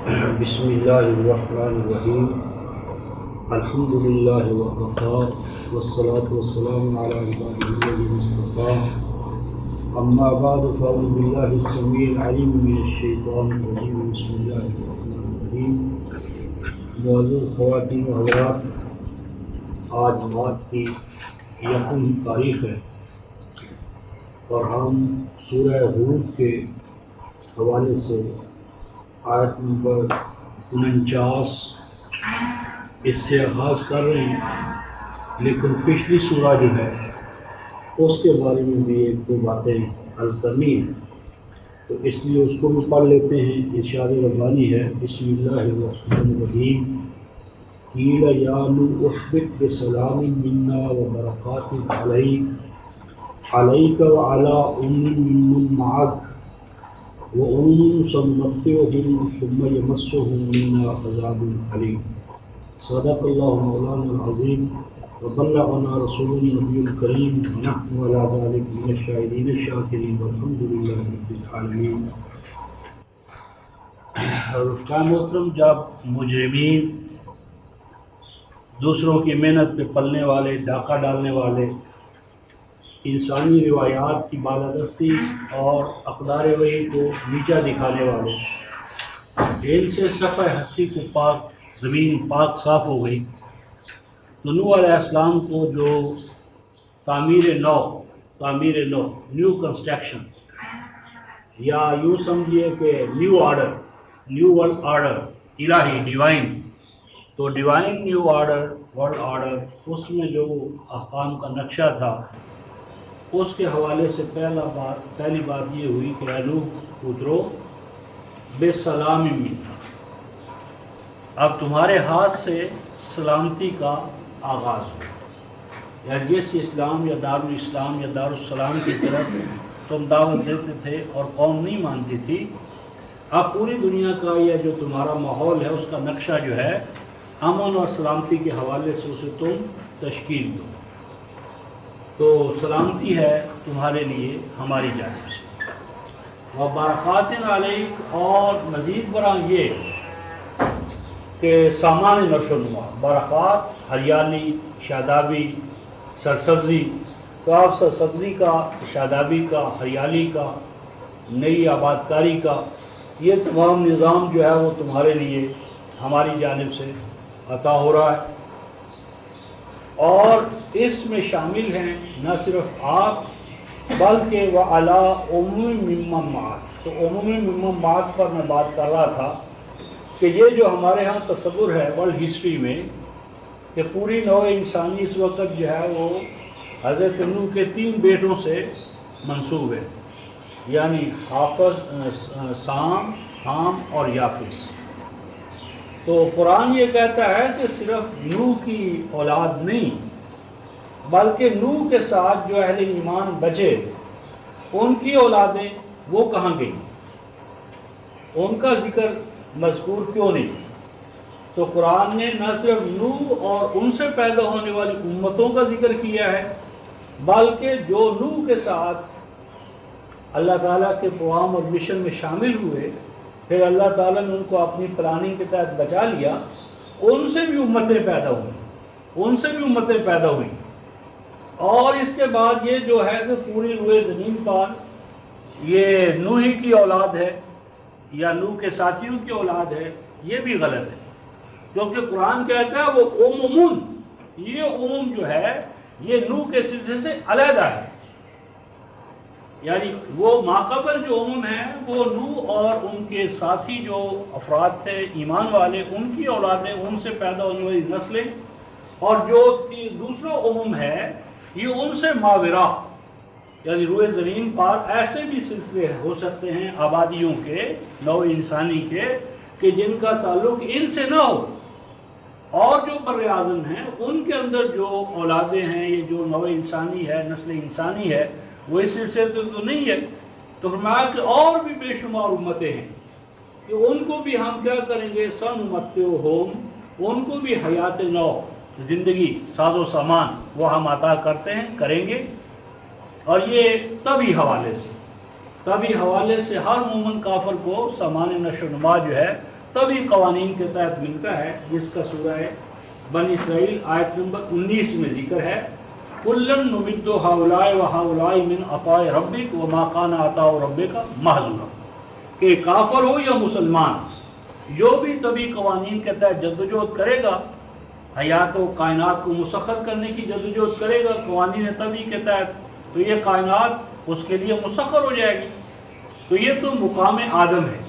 بسم اللہ الرحمن الرحیم الحمد للہ وکفی والصلاة والسلام علی عبادہ الذین اصطفی اما بعد فاعوذ باللہ السمیع العلیم من الشیطان الرجیم بسم اللہ الرحمن الرحیم۔ معزز خواتین و حضرات، آج مارچ کی 1 تاریخ ہے اور ہم سورہ ہود کے حوالے سے آیت نمبر 49 اس سے آغاز کر رہے ہیں، لیکن پچھلی سورہ جو ہے اس کے بارے میں بھی ایک دو باتیں عرض کرنی ہیں، تو اس لیے اس کو بھی پڑھ لیتے ہیں۔ ارشاد ربانی ہے، بسم اللہ الرحمن الرحیم، قیل یا نوح اہبط بسلام منا وبرکات علیک وعلی ممن معک وَأُمٌ سَنُمَتِّعُهُمْ ثُمَّ يَمَسُّهُم مِّنَّا عَذَابٌ أَلِيمٌ۔ صدق اللہ مولانا العظیم وبلغنا رسول النبی الکریم ونحن علی ذلک من الشاہدین الشاکرین والحمد للہ رب العالمین۔ رفقائے محترم، جب مجرمین، دوسروں کی محنت پہ پلنے والے، ڈاکہ ڈالنے والے، انسانی روایات کی بالادستی اور اقدار وحی کو نیچا دکھانے والے، ان سے صفحہ ہستی کو پاک، زمین پاک صاف ہو گئی، تو نوح علیہ السلام کو جو تعمیر نو نیو کنسٹرکشن، یا یوں سمجھیے کہ نیو ورلڈ آرڈر الہی ڈیوائن، تو divine new order world order, اس میں جو احکام کا نقشہ تھا، اس کے حوالے سے پہلی بات یہ ہوئی کہ اے نوح اترو بسلام منا، اب تمہارے ہاتھ سے سلامتی کا آغاز ہو، یا جس اسلام یا دارالاسلام یا دارالسلام کی طرف تم دعوت دیتے تھے اور قوم نہیں مانتی تھی، اب پوری دنیا کا یا جو تمہارا ماحول ہے اس کا نقشہ جو ہے امن اور سلامتی کے حوالے سے اسے تم تشکیل دو، تو سلامتی ہے تمہارے لیے ہماری جانب سے، وبرکات علیک، اور مزید برآں یہ کہ سامان نشو و نما، برکات ہریالی، شادابی، سرسبزی، تو آپ سرسبزی کا، شادابی کا، ہریالی کا، نئی آباد کاری کا، یہ تمام نظام جو ہے وہ تمہارے لیے ہماری جانب سے عطا ہو رہا ہے، اور اس میں شامل ہیں نہ صرف آپ بلکہ وَعَلَىٰ عُمُومٍ مِّمَّن مَّعَكَ، تو عمومی ممن معک پر میں بات کر رہا تھا کہ یہ جو ہمارے ہاں تصور ہے ورلڈ ہسٹری میں کہ پوری نوع انسانی اس وقت جو ہے وہ حضرت نوح کے 3 بیٹوں سے منسوب ہے، یعنی حافظ، سام، حام اور یافس۔ تو قرآن یہ کہتا ہے کہ صرف نوح کی اولاد نہیں، بلکہ نوح کے ساتھ جو اہل ایمان بچے، ان کی اولادیں وہ کہاں گئیں، ان کا ذکر مذکور کیوں نہیں؟ تو قرآن نے نہ صرف نوح اور ان سے پیدا ہونے والی امتوں کا ذکر کیا ہے، بلکہ جو نوح کے ساتھ اللہ تعالیٰ کے پیغام اور مشن میں شامل ہوئے، پھر اللہ تعالیٰ نے ان کو اپنی پلاننگ کے تحت بچا لیا، ان سے بھی امتیں پیدا ہوئیں، اور اس کے بعد یہ جو ہے کہ پوری روئے زمین پر یہ نوح ہی کی اولاد ہے یا نوح کے ساتھیوں کی اولاد ہے، یہ بھی غلط ہے، کیونکہ قرآن کہتا ہے وہ عموم، یہ عموم جو ہے یہ نوح کے سلسلے سے علیحدہ ہے، یعنی وہ ماقبل جو عموم ہے وہ نوح اور ان کے ساتھی جو افراد تھے ایمان والے، ان کی اولادیں، ان سے پیدا ہونے والی نسلیں، اور جو دوسرا عموم ہے یہ ان سے ماورا، یعنی روئے زمین پر ایسے بھی سلسلے ہو سکتے ہیں آبادیوں کے، نوع انسانی کے، کہ جن کا تعلق ان سے نہ ہو، اور جو بر اعظم ہیں ان کے اندر جو اولادیں ہیں، یہ جو نوع انسانی ہے، نسل انسانی ہے، وہ اس سلسلے تو نہیں ہے، تو فرمایا کہ اور بھی بے شمار امتیں ہیں کہ ان کو بھی ہم کیا کریں گے، سنمتعہم، ان کو بھی حیات نو، زندگی، ساز و سامان وہ ہم عطا کرتے ہیں، کریں گے، اور یہ طبی حوالے سے ہر مومن کافر کو سامان نشو و نما جو ہے تبھی قوانین کے تحت ملتا ہے، جس کا سورہ بنی اسرائیل آیت نمبر 19 میں ذکر ہے، کُلًّا نُمِدُّ ہؤلاء وہؤلاء من عطاء ربک وما کان عطاء ربک محظورا، کہ کافر ہو یا مسلمان، جو بھی طبی قوانین کے تحت جدوجہد کرے گا، حیات و کائنات کو مسخر کرنے کی جدوجہد کرے گا قوانین طبی کے تحت، تو یہ کائنات اس کے لیے مسخر ہو جائے گی۔ تو یہ تو مقام آدم ہے۔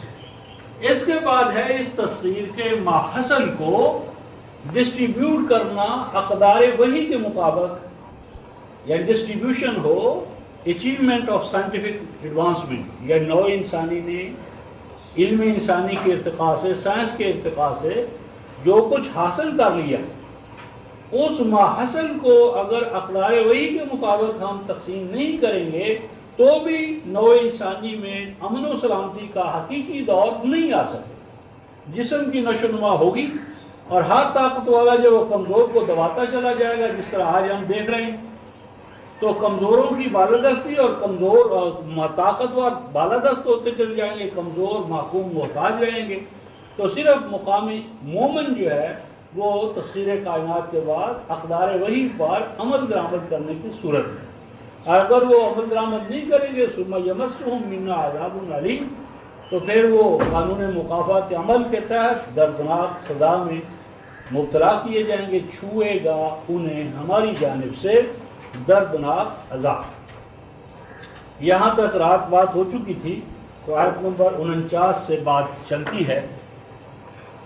اس کے بعد ہے اس تصغیر کے ماحصل کو ڈسٹریبیوٹ کرنا اقدار وحی کے مطابق، یا distribution who, achievement of scientific advancement, یا نو انسانی نے علم انسانی کے ارتقاء سے، سائنس کے ارتقاء سے جو کچھ حاصل کر لیا، اس ماحصل کو اگر اقدار وحی کے مطابق ہم تقسیم نہیں کریں گے تو بھی نو انسانی میں امن و سلامتی کا حقیقی دور نہیں آ سکتا۔ جسم کی نشو و نما ہوگی اور ہر طاقت والا جو وہ کمزور کو دباتا چلا جائے گا، جس طرح آج ہم دیکھ رہے ہیں، تو کمزوروں کی بالادستی اور کمزور اور طاقتور بالادست ہوتے چلے جائیں گے، کمزور محکوم محتاج رہیں گے۔ تو صرف مقامی مومن جو ہے وہ تسخیر کائنات کے بعد اقدار وحی پر عمل درآمد کرنے کی صورت میں، اگر وہ عمل درآمد نہیں کریں گے ثم یمسہم منا عذاب علیم، تو پھر وہ قانون مکافات عمل کے تحت دردناک سزا میں مبتلا کیے جائیں گے، چھوئے گا انہیں ہماری جانب سے دردناک عذاب۔ یہاں تک رات بات ہو چکی تھی، تو آیت نمبر 49 سے بات چلتی ہے۔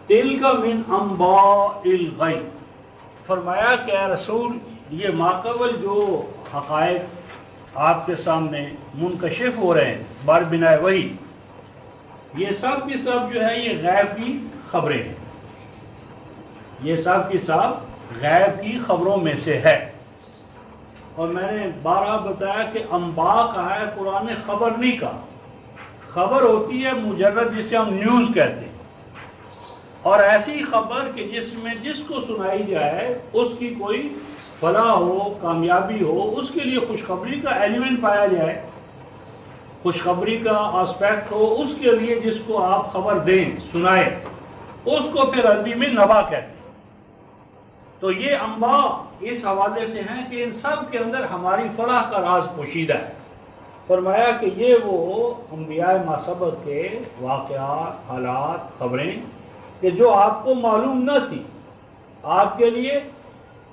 تلک من انباء الغیب، فرمایا کہ اے رسول، یہ ماقبل جو حقائق آپ کے سامنے منکشف ہو رہے ہیں بار بنا وحی، یہ سب کی سب جو ہے یہ غیب کی خبریں ہیں، یہ سب کی سب غیب کی خبروں میں سے ہے۔ اور میں نے بارہا بتایا کہ انباء کہا ہے قرآن نے، خبر نہیں کہا۔ خبر ہوتی ہے مجرد جسے ہم نیوز کہتے ہیں، اور ایسی خبر کہ جس میں جس کو سنائی جائے اس کی کوئی فلاح ہو، کامیابی ہو، اس کے لیے خوشخبری کا ایلیمنٹ پایا جائے، خوشخبری کا آسپیکٹ ہو، اس کے لیے جس کو آپ خبر دیں، سنائیں، اس کو پھر عربی میں نبا کہتے ہیں۔ تو یہ انباء اس حوالے سے ہیں کہ ان سب کے اندر ہماری فلاح کا راز پوشیدہ ہے۔ فرمایا کہ یہ وہ انبیاء ماسبق کے واقعات، حالات، خبریں کہ جو آپ کو معلوم نہ تھی، آپ کے لیے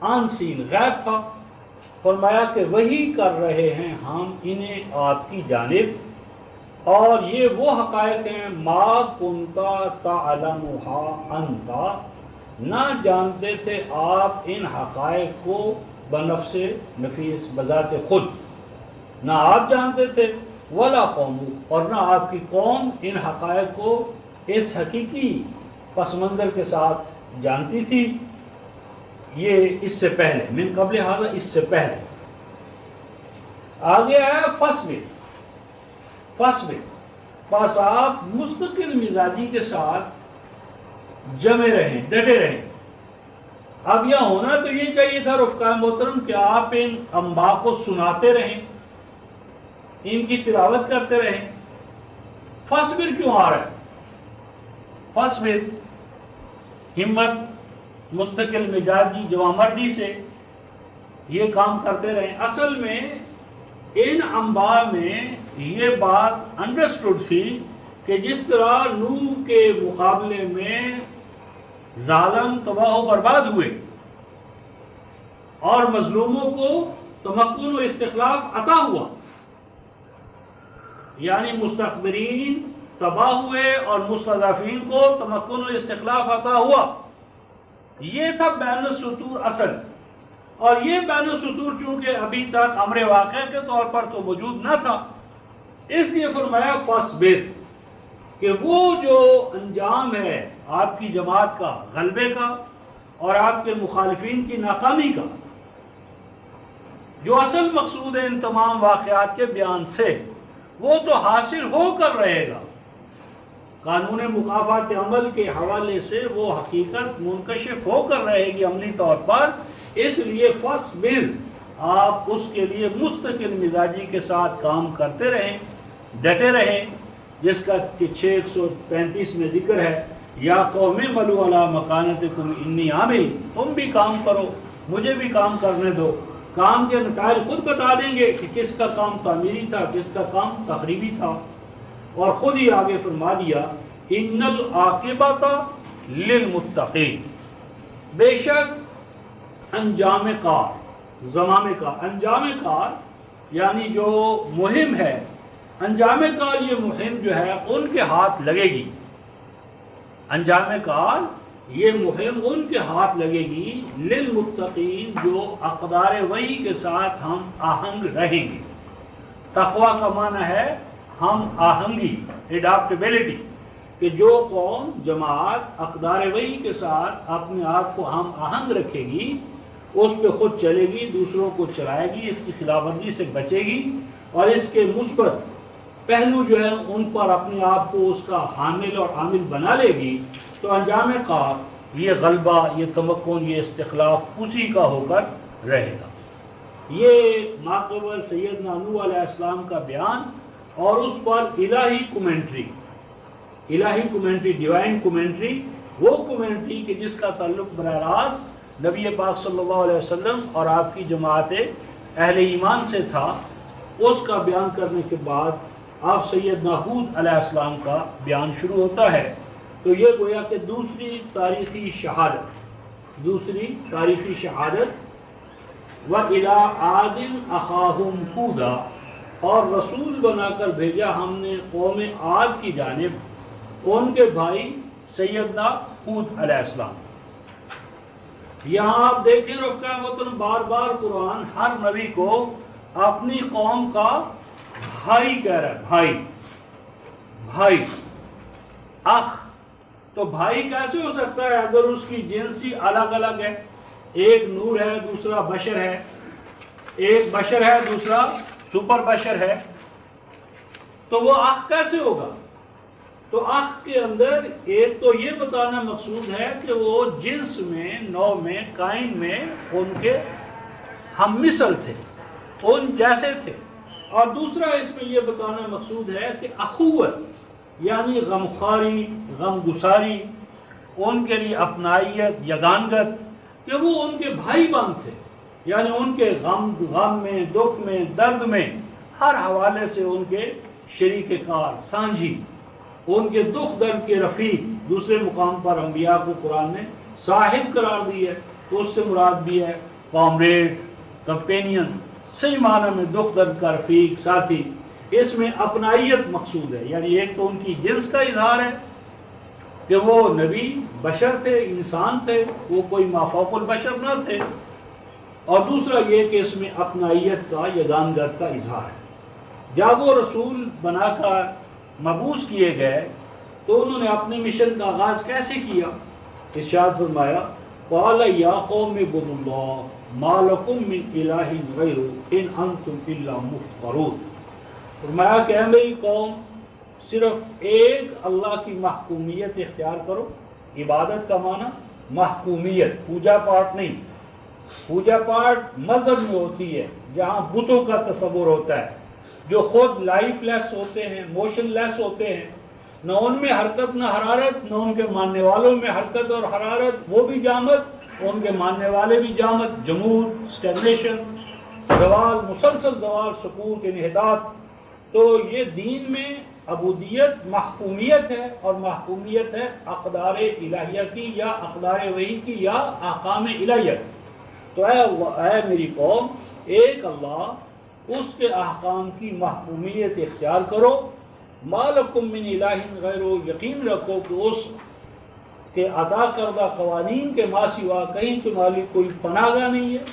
آن سین غیب تھا۔ فرمایا کہ وہی کر رہے ہیں ہم انہیں آپ کی جانب، اور یہ وہ حقائق ہیں ما کنتا تعلمھا انتا، نہ جانتے تھے آپ ان حقائق کو بنفس نفیس، بذات خود، نہ آپ جانتے تھے، ولا قوم، اور نہ آپ کی قوم ان حقائق کو اس حقیقی پس منظر کے ساتھ جانتی تھی۔ یہ اس سے پہلے، من قبل ھذا، اس سے پہلے۔ آگے آیا فصبر، فصبر، پس آپ مستقل مزاجی کے ساتھ جمے رہیں، ڈٹے رہیں۔ اب یہاں ہونا تو یہ چاہیے تھا رفقائے محترم کہ آپ ان انباء کو سناتے رہیں، ان کی تلاوت کرتے رہیں۔ فصبر کیوں آ رہا ہے؟ فصبر، ہمت، مستقل مزاجی، جوامردی سے یہ کام کرتے رہیں۔ اصل میں ان انباء میں یہ بات انڈرسٹوڈ تھی کہ جس طرح نوح کے مقابلے میں ظالم تباہ و برباد ہوئے اور مظلوموں کو تمکن و استخلاف عطا ہوا، یعنی مستکبرین تباہ ہوئے اور مستضعفین کو تمکن و استخلاف عطا ہوا، یہ تھا بین السطور اصل۔ اور یہ بین السطور چونکہ ابھی تک امر واقع کے طور پر تو موجود نہ تھا، اس لیے فرمایا فصبر، کہ وہ جو انجام ہے آپ کی جماعت کا غلبے کا اور آپ کے مخالفین کی ناکامی کا، جو اصل مقصود ہے ان تمام واقعات کے بیان سے، وہ تو حاصل ہو کر رہے گا۔ قانون مکافات عمل کے حوالے سے وہ حقیقت منکشف ہو کر رہے گی عملی طور پر، اس لیے فصبر، آپ اس کے لیے مستقل مزاجی کے ساتھ کام کرتے رہیں، ڈٹے رہیں، جس کا کہ 635 میں ذکر ہے یا قوم ملو علی مکانتکم انی عامل، تم بھی کام کرو، مجھے بھی کام کرنے دو۔ کام کے نتائج خود بتا دیں گے کہ کس کا کام تعمیری تھا، کس کا کام تخریبی تھا۔ اور خود ہی آگے فرما دیا ان العاقبۃ للمتقین، بے شک انجام کار، زمام کار، انجام کار یعنی جو مہم ہے، انجام کار یہ مہم جو ہے ان کے ہاتھ لگے گی، انجام کار یہ مہم ان کے ہاتھ لگے گی للمتقین، جو اقدار وحی کے ساتھ ہم آہنگ رہیں گے۔ تقویٰ کا معنی ہے ہم آہنگی، اڈاپٹیبلٹی، کہ جو قوم جماعت اقدار وحی کے ساتھ اپنے آپ کو ہم آہنگ رکھے گی، اس پہ خود چلے گی، دوسروں کو چلائے گی، اس کی خلاف ورزی سے بچے گی، اور اس کے مثبت پہلو جو ہے ان پر اپنے آپ کو اس کا حامل اور عامل بنا لے گی، تو انجام کار یہ غلبہ، یہ تمکن، یہ استخلاف اسی کا ہو کر رہے گا۔ یہ ماقبل سیدنا نوح علیہ السلام کا بیان اور اس پر الہی کومنٹری، الہی کومنٹری، ڈیوائن کومنٹری، وہ کومنٹری کہ جس کا تعلق براہ راست نبی پاک صلی اللہ علیہ وسلم اور آپ کی جماعت اہل ایمان سے تھا، اس کا بیان کرنے کے بعد آپ سیدنا ہود علیہ السلام کا بیان شروع ہوتا ہے۔ تو یہ گویا کہ دوسری تاریخی شہادت، دوسری تاریخی شہادت۔ وَإِلَىٰ عَادٍ أَخَاهُمْ هُودًا، اور رسول بنا کر بھیجا ہم نے قوم عاد کی جانب ان کے بھائی سیدنا ہود علیہ السلام۔ یہاں آپ دیکھیں رفقا وطن، بار بار قرآن ہر نبی کو اپنی قوم کا بھائی کہہ رہا ہے، بھائی، بھائی، اخ۔ تو بھائی کیسے ہو سکتا ہے اگر اس کی جنسی الگ الگ ہے؟ ایک نور ہے، دوسرا بشر ہے، ایک بشر ہے، دوسرا سپر بشر ہے، تو وہ اخ کیسے ہوگا؟ تو اخ کے اندر ایک تو یہ بتانا مقصود ہے کہ وہ جنس میں، نوع میں، کائن میں ان کے ہم مثل تھے، ان جیسے تھے۔ اور دوسرا اس میں یہ بتانا مقصود ہے کہ اخوت یعنی غمخواری، غم گساری، ان کے لیے اپنائیت، یگانگت، کہ وہ ان کے بھائی بند تھے، یعنی ان کے غم میں، دکھ میں، درد میں ہر حوالے سے ان کے شریک کار، سانجھی، ان کے دکھ درد کے رفیق۔ دوسرے مقام پر انبیاء کو قرآن نے صاحب قرار دی ہے، تو اس سے مراد بھی ہے کامریڈ، کمپینین، صحیح معنی میں دکھ درد کا رفیق، ساتھی۔ اس میں اپنائیت مقصود ہے، یعنی ایک تو ان کی جنس کا اظہار ہے کہ وہ نبی بشر تھے، انسان تھے، وہ کوئی مافوق البشر نہ تھے، اور دوسرا یہ کہ اس میں اپنائیت کا، یگانگت کا اظہار ہے۔ جب وہ رسول بنا کر مبعوث کیے گئے تو انہوں نے اپنے مشن کا آغاز کیسے کیا؟ ارشاد فرمایا قال یا قوم اعبدوا اللہ ما لکم من الہ غیرہ ان انتم الا مفترون۔ فرمایا کہ اے میری قوم، صرف ایک اللہ کی محکومیت اختیار کرو۔ عبادت کا معنی محکومیت، پوجا پاٹ نہیں۔ پوجا پاٹ مذہب میں ہوتی ہے جہاں بتوں کا تصور ہوتا ہے، جو خود لائف لیس ہوتے ہیں، موشن لیس ہوتے ہیں، نہ ان میں حرکت نہ حرارت، نہ ان کے ماننے والوں میں حرکت اور حرارت، وہ بھی جامد، ان کے ماننے والے بھی جامد، جمود، اسٹیگنیشن، زوال، مسلسل زوال، سکوت، انحطاط۔ تو یہ دین میں عبودیت محکومیت ہے، اور محکومیت ہے اقدار الہیہ کی یا اقدار وحی کی یا احکام الہیہ کی۔ تو اے میری قوم، ایک اللہ، اس کے احکام کی محکومیت اختیار کرو۔ ما لکم من الہ غیرہ، یقین رکھو کہ اس کے عطا کردہ قوانین کے ما سوا کہیں تمہاری کوئی پناہ گاہ نہیں ہے،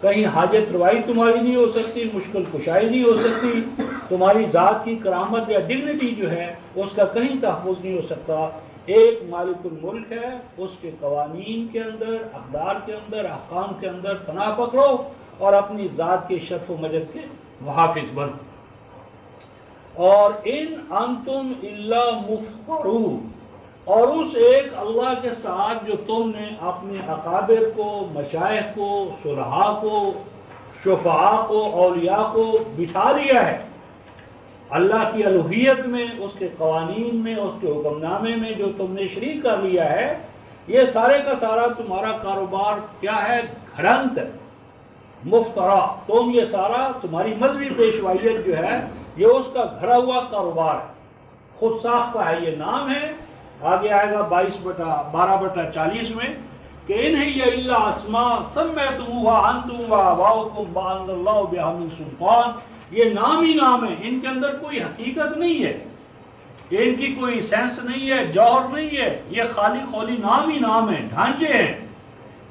کہیں حاجت روائی تمہاری نہیں ہو سکتی، مشکل کشائی نہیں ہو سکتی، تمہاری ذات کی کرامت یا ڈگنیٹی جو ہے اس کا کہیں تحفظ نہیں ہو سکتا۔ ایک مالک الملک ہے، اس کے قوانین کے اندر، اقدار کے اندر، احکام کے اندر پناہ پکڑو اور اپنی ذات کے شرف و مجد کے محافظ بنو۔ اور ان انتم الا مفترون، اور اس ایک اللہ کے ساتھ جو تم نے اپنے اکابر کو، مشائخ کو، صلحاء کو، شفعاء کو، اولیاء کو بٹھا لیا ہے، اللہ کی الوہیت میں، اس کے قوانین میں، اس کے حکم نامے میں جو تم نے شریک کر لیا ہے، یہ سارے کا سارا تمہارا کاروبار کیا ہے؟ گھڑنت ہے، مفترا. تم یہ سارا تمہاری مذہبی پیشوائیت جو ہے یہ اس کا گھڑا ہوا کاروبار ہے، خود ساختہ ہے. یہ نام ہے، آگے آئے گا 12/40 میں کہ ان ہی الا اسماء سمیتموها انتم وآباؤکم ما انزل اللہ بہا من سلطان. یہ نام ہی نام ہے، ان کے اندر کوئی حقیقت نہیں ہے، ان کی کوئی سینس نہیں ہے، جوہر نہیں ہے. یہ خالی خولی نام ہی نام ہے، ڈھانچے ہیں.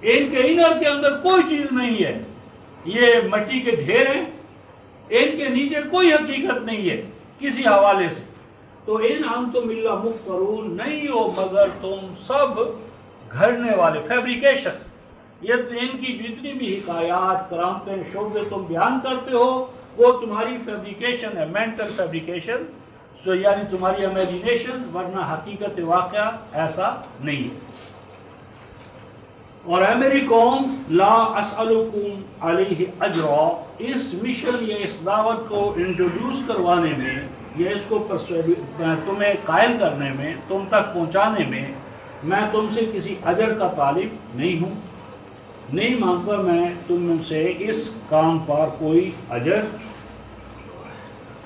ان کے انر کے اندر کوئی چیز نہیں ہے، یہ مٹی کے ڈھیر ہیں. ان کے نیچے کوئی حقیقت نہیں ہے کسی حوالے سے. تو ان انتم الا مفترون، نہیں ہو مگر تم سب گھڑنے والے، فیبریکیشن. یہ ان کی جتنی بھی حکایات، کرامتیں، شعبے تم بیان کرتے ہو وہ تمہاری فیبریکیشن ہے، مینٹل فیبریکیشن. یعنی تمہاری امیجینیشن، ورنہ حقیقت واقعہ ایسا نہیں ہے. اور اے میری قوم، لا اسألکم علیہ اجرا، اس مشن یا اس دعوت کو انٹروڈیوس کروانے میں، یا اس کو تمہیں قائم کرنے میں، تم تک پہنچانے میں تم سے کسی اجر کا طالب نہیں ہوں. نہیں مانگتا میں تم سے اس کام پر کوئی اجر.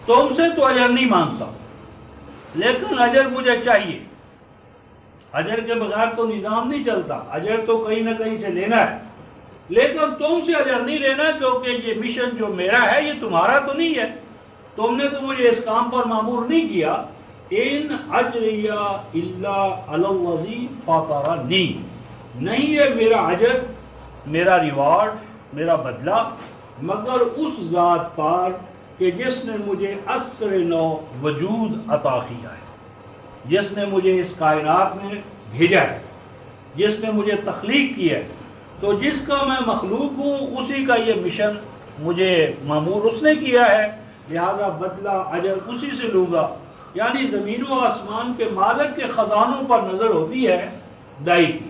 تم سے تو اجر نہیں مانگتا، لیکن اجر مجھے چاہیے. اجر کے بغیر تو نظام نہیں چلتا، اجر تو کہیں نہ کہیں سے لینا ہے. لیکن تم سے اجر نہیں لینا، کیونکہ یہ مشن جو میرا ہے یہ تمہارا تو نہیں ہے. تم نے تو مجھے اس کام پر مامور نہیں کیا. ان اجریہ الا علی الذی فطرنی، نہیں ہے میرا اجر، میرا ریوارڈ، میرا بدلہ، مگر اس ذات پر کہ جس نے مجھے عصر نو وجود عطا کیا ہے، جس نے مجھے اس کائنات میں بھیجا ہے، جس نے مجھے تخلیق کی ہے. تو جس کا میں مخلوق ہوں اسی کا یہ مشن مجھے مامور اس نے کیا ہے، لہذا بدلہ اجر اسی سے لوں گا. یعنی زمین و آسمان کے مالک کے خزانوں پر نظر ہوتی ہے دائی کی،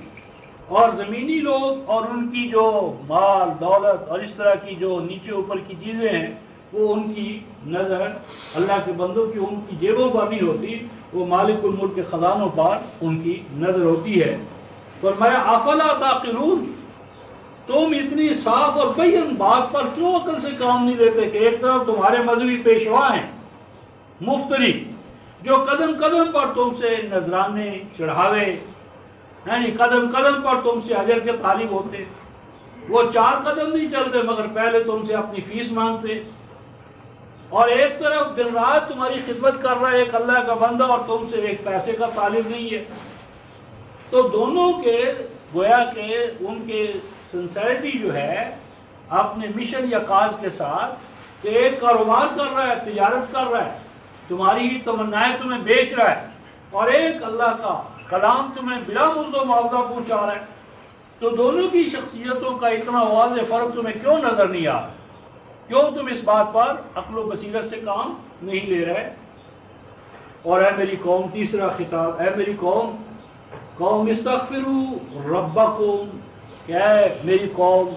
اور زمینی لوگ اور ان کی جو مال دولت اور اس طرح کی جو نیچے اوپر کی چیزیں ہیں وہ ان کی نظر اللہ کے بندوں کی ان کی جیبوں پر نہیں ہوتی، وہ مالک الملک کے خزانوں پر ان کی نظر ہوتی ہے. فرمایا افلا تعقلون، تم اتنی صاف اور بین بات پر کیوں عقل سے کام نہیں لیتے کہ ایک طرف تمہارے مذہبی پیشوا ہیں مفتری جو قدم قدم پر تم سے نذرانے چڑھاوے، یعنی قدم قدم پر تم سے اجر کے طالب ہوتے. وہ 4 قدم نہیں چلتے مگر پہلے تم سے اپنی فیس مانگتے. اور ایک طرف دن رات تمہاری خدمت کر رہا ہے ایک اللہ کا بندہ اور تم سے ایک پیسے کا طالب نہیں ہے. تو دونوں کے گویا کہ ان کے سنسیریٹی جو ہے اپنے مشن یا کاز کے ساتھ، کہ ایک کاروبار کر رہا ہے، تجارت کر رہا ہے، تمہاری ہی تمنائیں تمہیں بیچ رہا ہے، اور ایک اللہ کا کلام تمہیں بلا مزد و معاوضہ پہنچا رہا ہے. تو دونوں کی شخصیتوں کا اتنا واضح فرق تمہیں کیوں نظر نہیں آ رہا؟ کیوں تم اس بات پر عقل و بصیرت سے کام نہیں لے رہے؟ اور اے میری قوم، تیسرا خطاب، اے میری قوم، قوم استغفروا ربکم، کہ اے میری قوم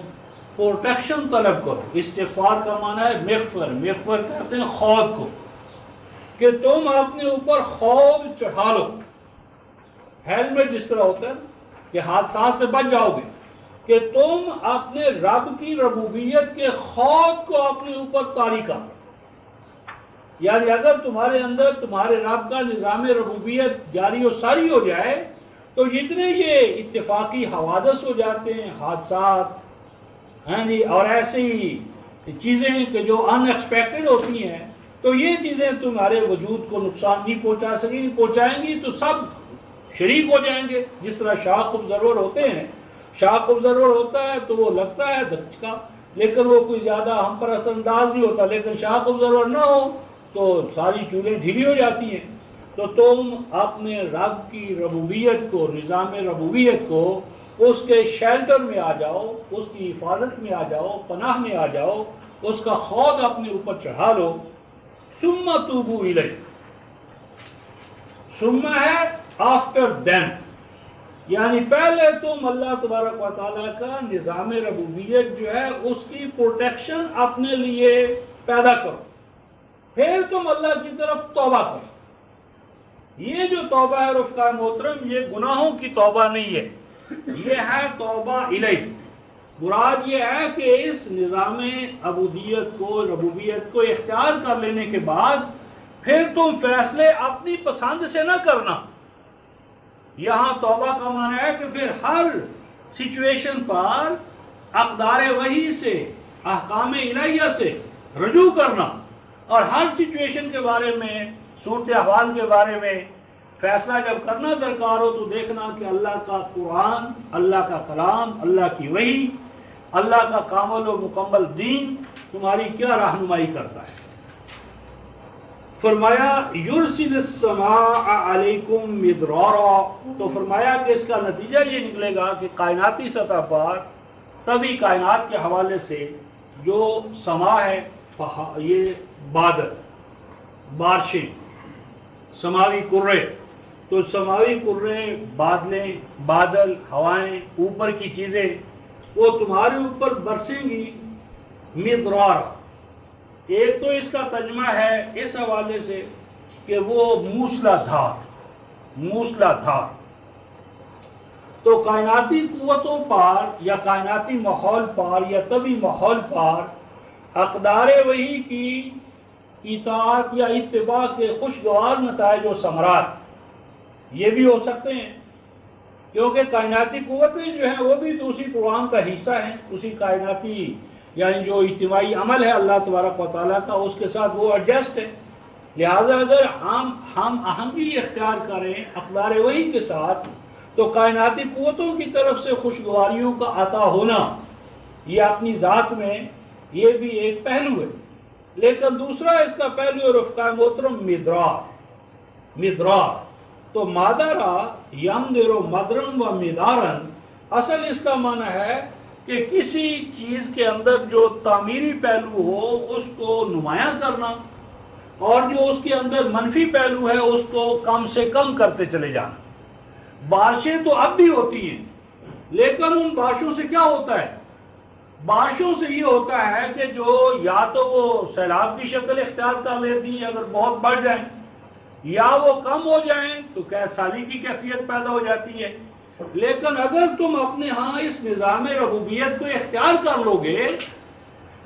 پروٹیکشن طلب کرو. استغفار کا معنی ہے مغفر، مغفر کہتے ہیں خوف کو، کہ تم اپنے اوپر خوف چڑھا لو. ہیلمٹ جس طرح ہوتا ہے کہ حادثات سے بچ جاؤ گے، کہ تم اپنے رب کی ربوبیت کے خوف کو اپنے اوپر طاری کرو. یعنی اگر تمہارے اندر تمہارے رب کا نظام ربوبیت جاری و ساری ہو جائے تو جتنے یہ اتفاقی حوادث ہو جاتے ہیں، حادثات اور ایسی چیزیں کہ جو ان ایکسپیکٹڈ ہوتی ہیں، تو یہ چیزیں تمہارے وجود کو نقصان نہیں پہنچا سکیں. پہنچائیں گی تو سب شریک ہو جائیں گے. جس طرح شاخ ابزرور ہوتے ہیں، شاخ ابزرور ہوتا ہے تو وہ لگتا ہے دھچکا، لیکن وہ کوئی زیادہ ہم پر اثر انداز نہیں ہوتا. لیکن شاخ ابزرور نہ ہو تو ساری چولیں ڈھیلی ہو جاتی ہیں. تو تم اپنے رب کی ربوبیت کو، نظام ربوبیت کو، اس کے شیلٹر میں آ جاؤ، اس کی حفاظت میں آ جاؤ، پناہ میں آ جاؤ، اس کا خوف اپنے اوپر چڑھا لو. ثم توبوا الیہ، ثم ہے آفٹر دین، یعنی پہلے تم اللہ تبارک و تعالیٰ کا نظام ربوبیت جو ہے اس کی پروٹیکشن اپنے لیے پیدا کرو، پھر تم اللہ کی طرف توبہ کرو. یہ جو توبہ ہے رفقا محترم، یہ گناہوں کی توبہ نہیں ہے، یہ ہے توبہ الیہ. مراد یہ ہے کہ اس نظام عبودیت کو، ربوبیت کو اختیار کر لینے کے بعد پھر تم فیصلے اپنی پسند سے نہ کرنا. یہاں توبہ کا معنی ہے کہ پھر ہر سچویشن پر اقدار وحی سے، احکام الہیہ سے رجوع کرنا، اور ہر سچویشن کے بارے میں، صورت احوال کے بارے میں فیصلہ جب کرنا درکار ہو تو دیکھنا کہ اللہ کا قرآن، اللہ کا کلام، اللہ کی وحی، اللہ کا کامل و مکمل دین تمہاری کیا رہنمائی کرتا ہے. فرمایا یرسل السماء علیکم مدرارا، تو فرمایا کہ اس کا نتیجہ یہ نکلے گا کہ کائناتی سطح پر تبھی کائنات کے حوالے سے جو سما ہے، یہ بادل، بارشیں، سماوی کرے، تو سماوی کرے، بادلیں، بادل، ہوائیں، اوپر کی چیزیں وہ تمہارے اوپر برسیں گی مدرار. ایک تو اس کا ترجمہ ہے اس حوالے سے کہ وہ موسلا دھار. تو کائناتی قوتوں پر یا کائناتی ماحول پر یا طبی ماحول پر اقدار وحی کی اطاعت یا اتباع کے خوشگوار نتائج و ثمرات یہ بھی ہو سکتے ہیں، کیونکہ کائناتی قوتیں جو ہیں وہ بھی تو اسی پروگرام کا حصہ ہیں، اسی کائناتی یعنی جو اجتماعی عمل ہے اللہ تبارک و تعالیٰ کا، اس کے ساتھ وہ ایڈجسٹ ہے. لہٰذا اگر ہم آہنگی اختیار کریں اقدار وحی کے ساتھ تو کائناتی قوتوں کی طرف سے خوشگواریوں کا عطا ہونا یہ اپنی ذات میں یہ بھی ایک پہلو ہے. لیکن دوسرا اس کا پہلو رفقا محترم مدرار. تو مادرا یمدر مدرن و مدارن، اصل اس کا معنی ہے کہ کسی چیز کے اندر جو تعمیری پہلو ہو اس کو نمایاں کرنا، اور جو اس کے اندر منفی پہلو ہے اس کو کم سے کم کرتے چلے جانا. بارشیں تو اب بھی ہوتی ہیں، لیکن ان بارشوں سے کیا ہوتا ہے؟ بارشوں سے یہ ہوتا ہے کہ جو یا تو وہ سیلاب کی شکل اختیار کر لیتی ہیں اگر بہت بڑھ جائیں، یا وہ کم ہو جائیں تو قحط سالی کی کیفیت پیدا ہو جاتی ہے. لیکن اگر تم اپنے ہاں اس نظام ربوبیت کو اختیار کر لو گے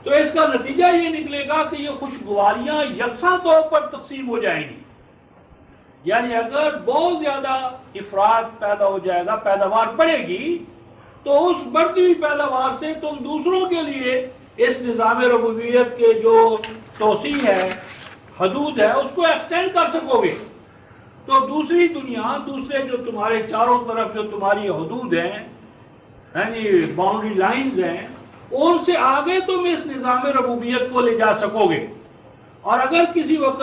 تو اس کا نتیجہ یہ نکلے گا کہ یہ خوشگواریاں یکساں طور پر تقسیم ہو جائیں گی. یعنی اگر بہت زیادہ افراد پیدا ہو جائے گا، پیداوار بڑھے گی، تو اس بڑھتی ہوئی پیداوار سے تم دوسروں کے لیے اس نظام ربوبیت کے جو توسیع ہے، حدود ہے، اس کو ایکسٹینڈ کر سکو گے. تو دوسری دنیا، دوسرے جو تمہارے چاروں طرف جو تمہاری حدود ہیں، یعنی باؤنڈری لائنز ہیں، ان سے آگے تم اس نظام ربوبیت کو لے جا سکو گے. اور اگر کسی وقت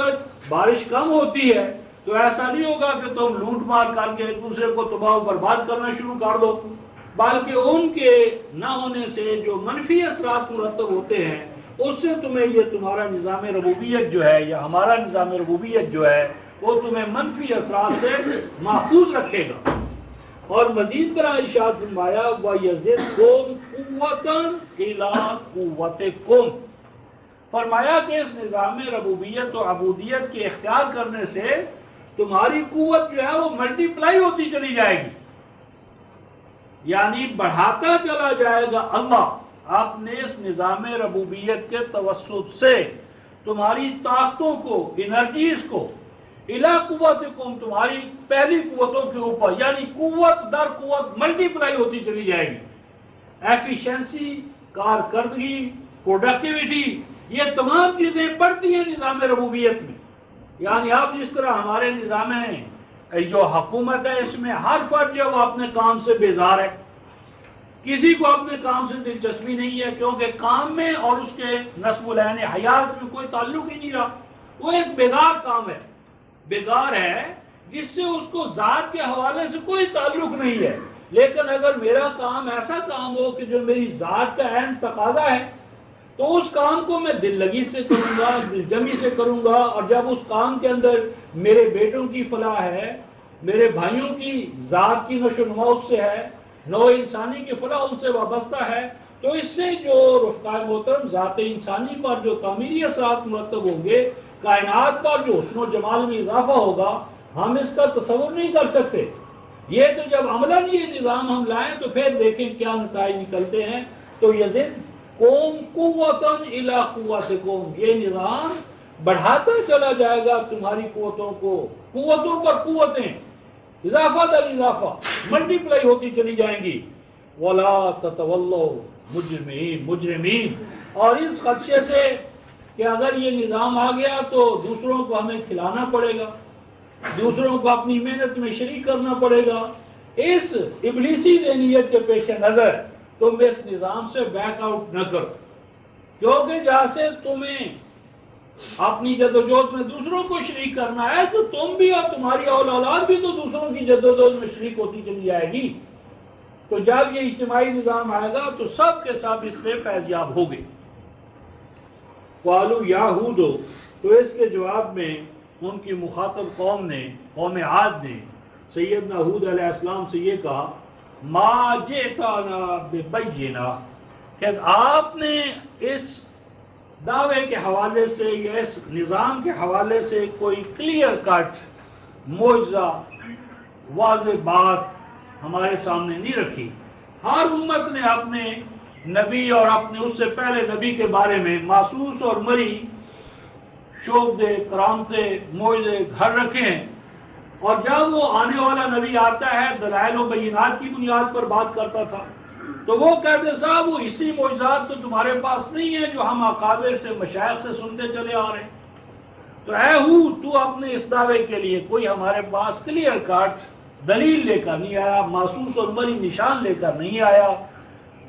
بارش کم ہوتی ہے تو ایسا نہیں ہوگا کہ تم لوٹ مار کر کے ایک دوسرے کو تباہ و برباد کرنا شروع کر دو، بلکہ ان کے نہ ہونے سے جو منفی اثرات مرتب ہوتے ہیں اس سے تمہیں یہ تمہارا نظام ربوبیت جو ہے یا ہمارا نظام ربوبیت جو ہے وہ تمہیں منفی اثرات سے محفوظ رکھے گا. اور مزید برآں ارشاد فرمایا وَيَزِدْكُمْ قُوَّةً إِلَىٰ قُوَّتِكُمْ، فرمایا کہ اس نظام ربوبیت و عبودیت کے اختیار کرنے سے تمہاری قوت جو ہے وہ ملٹی پلائی ہوتی چلی جائے گی، یعنی بڑھاتا چلا جائے گا اللہ اپنے اس نظام ربوبیت کے توسط سے تمہاری طاقتوں کو، انرجیز کو، اِلیٰ قُوَّتِكُمْ، تمہاری پہلی قوتوں کے اوپر، یعنی قوت در قوت ملٹی پلائی ہوتی چلی جائے گی. ایفیشنسی، کارکردگی، پروڈکٹیوٹی، یہ تمام چیزیں بڑھتی ہیں نظام ربوبیت میں. یعنی اب جس طرح ہمارے نظام جو حکومت ہے اس میں ہر فرد جو وہ اپنے کام سے بیزار ہے، کسی کو اپنے کام سے دلچسپی نہیں ہے، کیونکہ کام میں اور اس کے نصب العین حیات میں کوئی تعلق ہی نہیں رہا. وہ ایک بیگار کام ہے، بیگار ہے جس سے اس کو ذات کے حوالے سے کوئی تعلق نہیں ہے. لیکن اگر میرا کام ایسا کام ہو کہ جو میری ذات کا عین تقاضا ہے تو اس کام کو میں دل لگی سے کروں گا، دل جمی سے کروں گا. اور جب اس کام کے اندر میرے بیٹوں کی فلاح ہے، میرے بھائیوں کی ذات کی نشو و نما اس سے ہے، نوع انسانی کی فلاح ان سے وابستہ ہے، تو اس سے جو رفقائے محترم ذات انسانی پر جو تعمیری اثرات مرتب ہوں گے کائنات پر جو حسن و جمال میں اضافہ ہوگا ہم اس کا تصور نہیں کر سکتے. یہ تو جب عملاً یہ نظام ہم لائیں تو پھر دیکھیں کیا نتائج نکلتے ہیں. تو یزد قوم قوتاً الی قوتکم، یہ نظام بڑھاتا چلا جائے گا تمہاری قوتوں کو، قوتوں پر قوتیں، اضافہ در اضافہ ملٹی پلائی ہوتی چلی جائیں گی. ولا تتولوا مجرمین، اور اس خدشے سے کہ اگر یہ نظام آ گیا تو دوسروں کو ہمیں کھلانا پڑے گا، دوسروں کو اپنی محنت میں شریک کرنا پڑے گا، اس ابلیسی ذہنیت کے پیش نظر تم اس نظام سے بیک آؤٹ نہ کرو، کیونکہ جیسے تمہیں اپنی جدوجہد میں دوسروں کو شریک کرنا ہے تو تم بھی اور تمہاری اولاد بھی تو دوسروں کی جدوجہد میں شریک ہوتی چلی جائے گی. تو جب یہ اجتماعی نظام آئے گا تو سب کے سب اس سے فیض یاب ہو گئے. قالوا یا ہود، تو اس کے جواب میں ان کی مخاطب قوم عاد نے سیدنا ہود علیہ السلام سے یہ کہا، ما جئتنا ببینہ، کہ آپ نے اس دعوے کے حوالے سے یا اس نظام کے حوالے سے کوئی کلیئر کٹ معجزہ واضح بات ہمارے سامنے نہیں رکھی. ہر امت نے اپنے نبی اور اپنے اس سے پہلے نبی کے بارے میں محسوس اور مری شعبے، کرامتے، معجزے گھر رکھے ہیں، اور جب وہ آنے والا نبی آتا ہے دلائل و بینات کی بنیاد پر بات کرتا تھا تو وہ کہتے صاحب وہ اسی معجزات تو تمہارے پاس نہیں ہے جو ہم اکابر سے مشائخ سے سنتے چلے آ رہے ہیں. تو اے ہود، تو اپنے اس دعوے کے لیے کوئی ہمارے پاس کلیئر کٹ دلیل لے کر نہیں آیا، محسوس اور مری نشان لے کر نہیں آیا.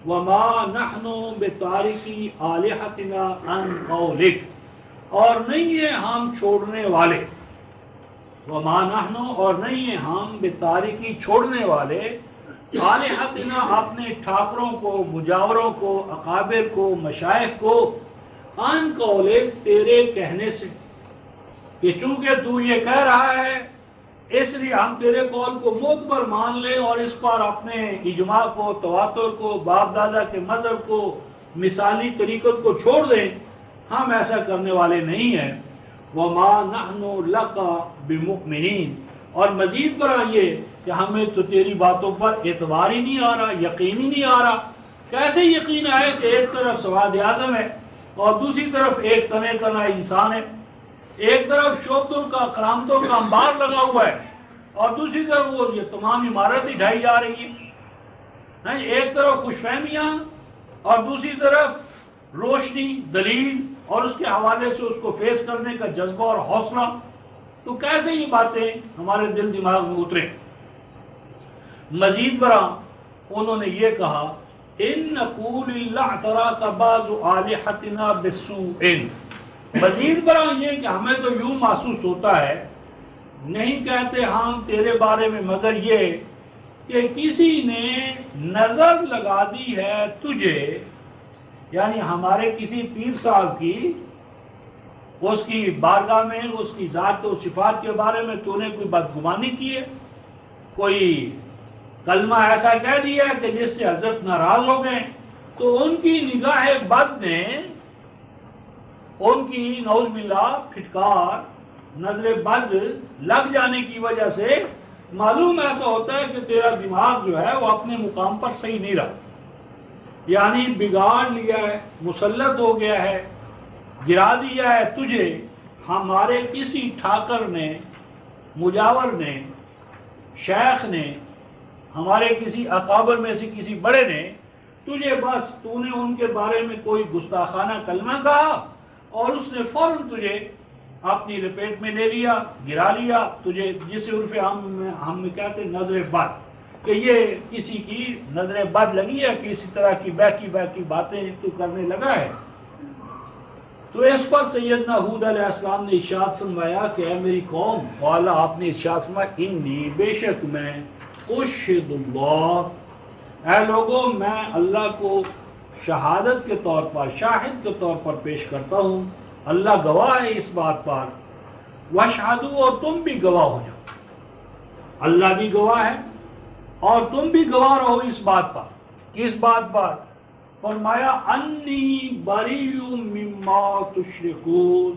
وما نحن بتارکی آلہتنا عن قولک، اور نہیں ہے ہم چھوڑنے والے، وما نحن، اور نہیں ہے ہم بتارکی چھوڑنے والے، آلہتنا اپنے ٹھاکروں کو، مجاوروں کو، اکابر کو، مشائخ کو، عن قولک تیرے کہنے سے، کہ چونکہ تو یہ کہہ رہا ہے اس لیے ہم تیرے قول کو معتبر مان لیں اور اس پر اپنے اجماع کو، تواتر کو، باپ دادا کے مذہب کو، مثالی طریقت کو چھوڑ دیں. ہم ایسا کرنے والے نہیں ہیں. وما نحن لک بمؤمنین، اور مزید برآں یہ کہ ہمیں تو تیری باتوں پر اعتبار ہی نہیں آ رہا، یقین ہی نہیں آ رہا. کیسے یقین آئے کہ ایک طرف سواد اعظم ہے اور دوسری طرف ایک تنے تنا انسان ہے، ایک طرف شوقوں کا، کرامتوں کا انبار لگا ہوا ہے اور دوسری طرف وہ یہ تمام عمارتیں ڈھائی جا رہی ہیں. ایک طرف خوش فہمیاں اور دوسری طرف روشنی، دلیل اور اس کے حوالے سے اس کو فیس کرنے کا جذبہ اور حوصلہ. تو کیسے یہ باتیں ہمارے دل دماغ میں اتریں. مزید برآں انہوں نے یہ کہا، ان نقول اللہ تراک بعض آلہتنا بسوء، مزید برآں یہ کہ ہمیں تو یوں محسوس ہوتا ہے، نہیں کہتے ہم تیرے بارے میں مگر یہ کہ کسی نے نظر لگا دی ہے تجھے، یعنی ہمارے کسی پیر صاحب کی، اس کی بارگاہ میں اس کی ذات و صفات کے بارے میں تو نے کوئی بدگمانی کی ہے، کوئی کلمہ ایسا کہہ دیا کہ جس سے حضرت ناراض ہو گئے. تو ان کی نگاہ بد نے، ان کی نعوذ باللہ پھٹکار، نظر بد لگ جانے کی وجہ سے معلوم ایسا ہوتا ہے کہ تیرا دماغ جو ہے وہ اپنے مقام پر صحیح نہیں رہا، یعنی بگاڑ لیا ہے، مسلط ہو گیا ہے، گرا دیا ہے تجھے ہمارے کسی ٹھاکر نے، مجاور نے، شیخ نے، ہمارے کسی اکابر میں سے کسی بڑے نے تجھے، بس تو نے ان کے بارے میں کوئی گستاخانہ کلمہ کہا اور اس نے فوراً تجھے اپنی لپیٹ میں لے لیا، گرا لیا تجھے، جسے عرف ہم کہتے نظر بد، کہ یہ کسی کی نظر بد لگی ہے، کسی طرح کی بہکی باتیں تو کرنے لگا ہے. تو اس پر سیدنا ہود علیہ السلام نے ارشاد فرمایا کہ اے میری قوم، والا آپ نے ارشاد فرمایا، انی، بے شک میں، اشہد اللہ، اے لوگوں میں اللہ کو شہادت کے طور پر، شاہد کے طور پر پیش کرتا ہوں، اللہ گواہ ہے اس بات پر، واشہدوا، اور تم بھی گواہ ہو جاؤ، اللہ بھی گواہ ہے اور تم بھی گواہ رہو اس بات پر. کس بات پر؟ فرمایا انی بریء مما تشرکون،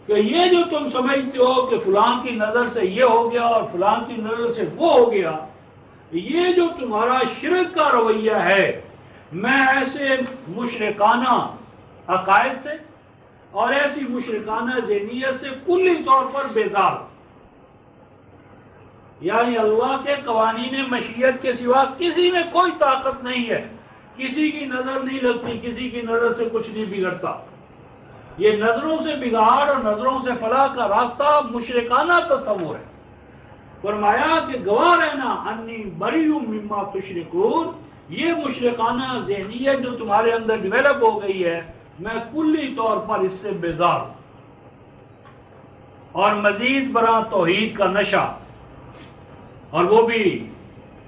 کہ یہ جو تم سمجھتے ہو کہ فلان کی نظر سے یہ ہو گیا اور فلان کی نظر سے وہ ہو گیا، یہ جو تمہارا شرک کا رویہ ہے، میں ایسے مشرکانہ عقائد سے اور ایسی مشرکانہ ذہنیت سے کلی طور پر بیزار ہوں۔ یعنی اللہ کے قوانین مشیت کے سوا کسی میں کوئی طاقت نہیں ہے، کسی کی نظر نہیں لگتی، کسی کی نظر سے کچھ نہیں بگڑتا۔ یہ نظروں سے بگاڑ اور نظروں سے فلاح کا راستہ مشرکانہ تصور ہے۔ فرمایا کہ گواہ رہنا انی بری مما تشرکون، یہ مشرکانہ ذہنیت جو تمہارے اندر ڈیولپ ہو گئی ہے، میں کلی طور پر اس سے بیزار ہوں۔ اور مزید برآں توحید کا نشہ، اور وہ بھی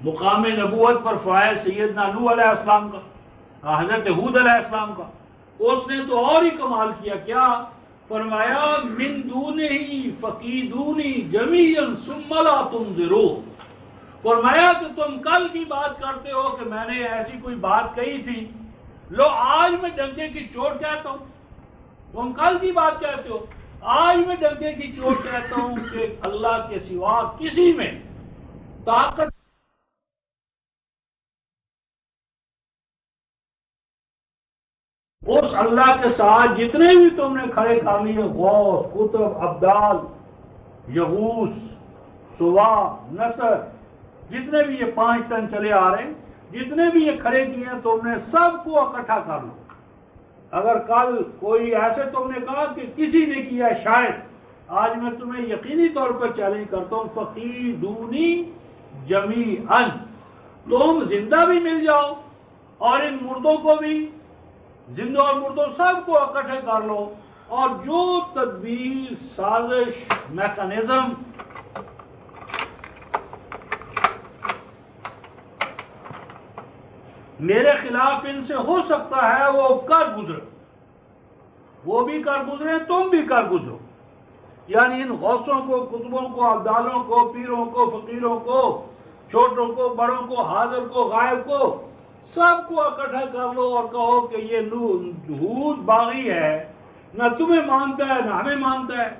مقام نبوت پر فائز سیدنا نوح علیہ السلام کا، حضرت ہود علیہ السلام کا، اس نے تو اور ہی کمال کیا۔ کیا فرمایا؟ من دونہی فقیدونی جمیعا ثم لا تنظرون۔ فرمایا کہ تم کل کی بات کرتے ہو کہ میں نے ایسی کوئی بات کہی تھی، لو آج میں ڈنکے کی چوٹ کہتا ہوں۔ تم کل کی بات کہتے ہو، آج میں ڈنکے کی چوٹ کہتا ہوں کہ اللہ کے سوا کسی میں طاقت اس اللہ کے ساتھ جتنے بھی تم نے کھڑے کر لیے، غوث، قطب، ابدال، یغوث، سوا، نصر، جتنے بھی یہ 5 تن چلے آ رہے ہیں، جتنے بھی یہ کھڑے کیے ہیں، تم نے سب کو اکٹھا کر لو۔ اگر کل کوئی ایسے تم نے کہا کہ کسی نے کیا شاید، آج میں تمہیں یقینی طور پر چیلنج کرتا ہوں، فقیدونی جمیعاً، تم زندہ بھی مل جاؤ اور ان مردوں کو بھی، زندہ اور مردوں سب کو اکٹھے کر لو، اور جو تدبیر، سازش، میکانزم میرے خلاف ان سے ہو سکتا ہے وہ کر گزرے، وہ بھی کر گزرے، تم بھی کر گزرو۔ یعنی ان غوثوں کو، قطبوں کو، ابدالوں کو، پیروں کو، فقیروں کو، چھوٹوں کو، بڑوں کو، حاضر کو، غائب کو، سب کو اکٹھا کر لو اور کہو کہ یہ ہود باغی ہے، نہ تمہیں مانتا ہے نہ ہمیں مانتا ہے،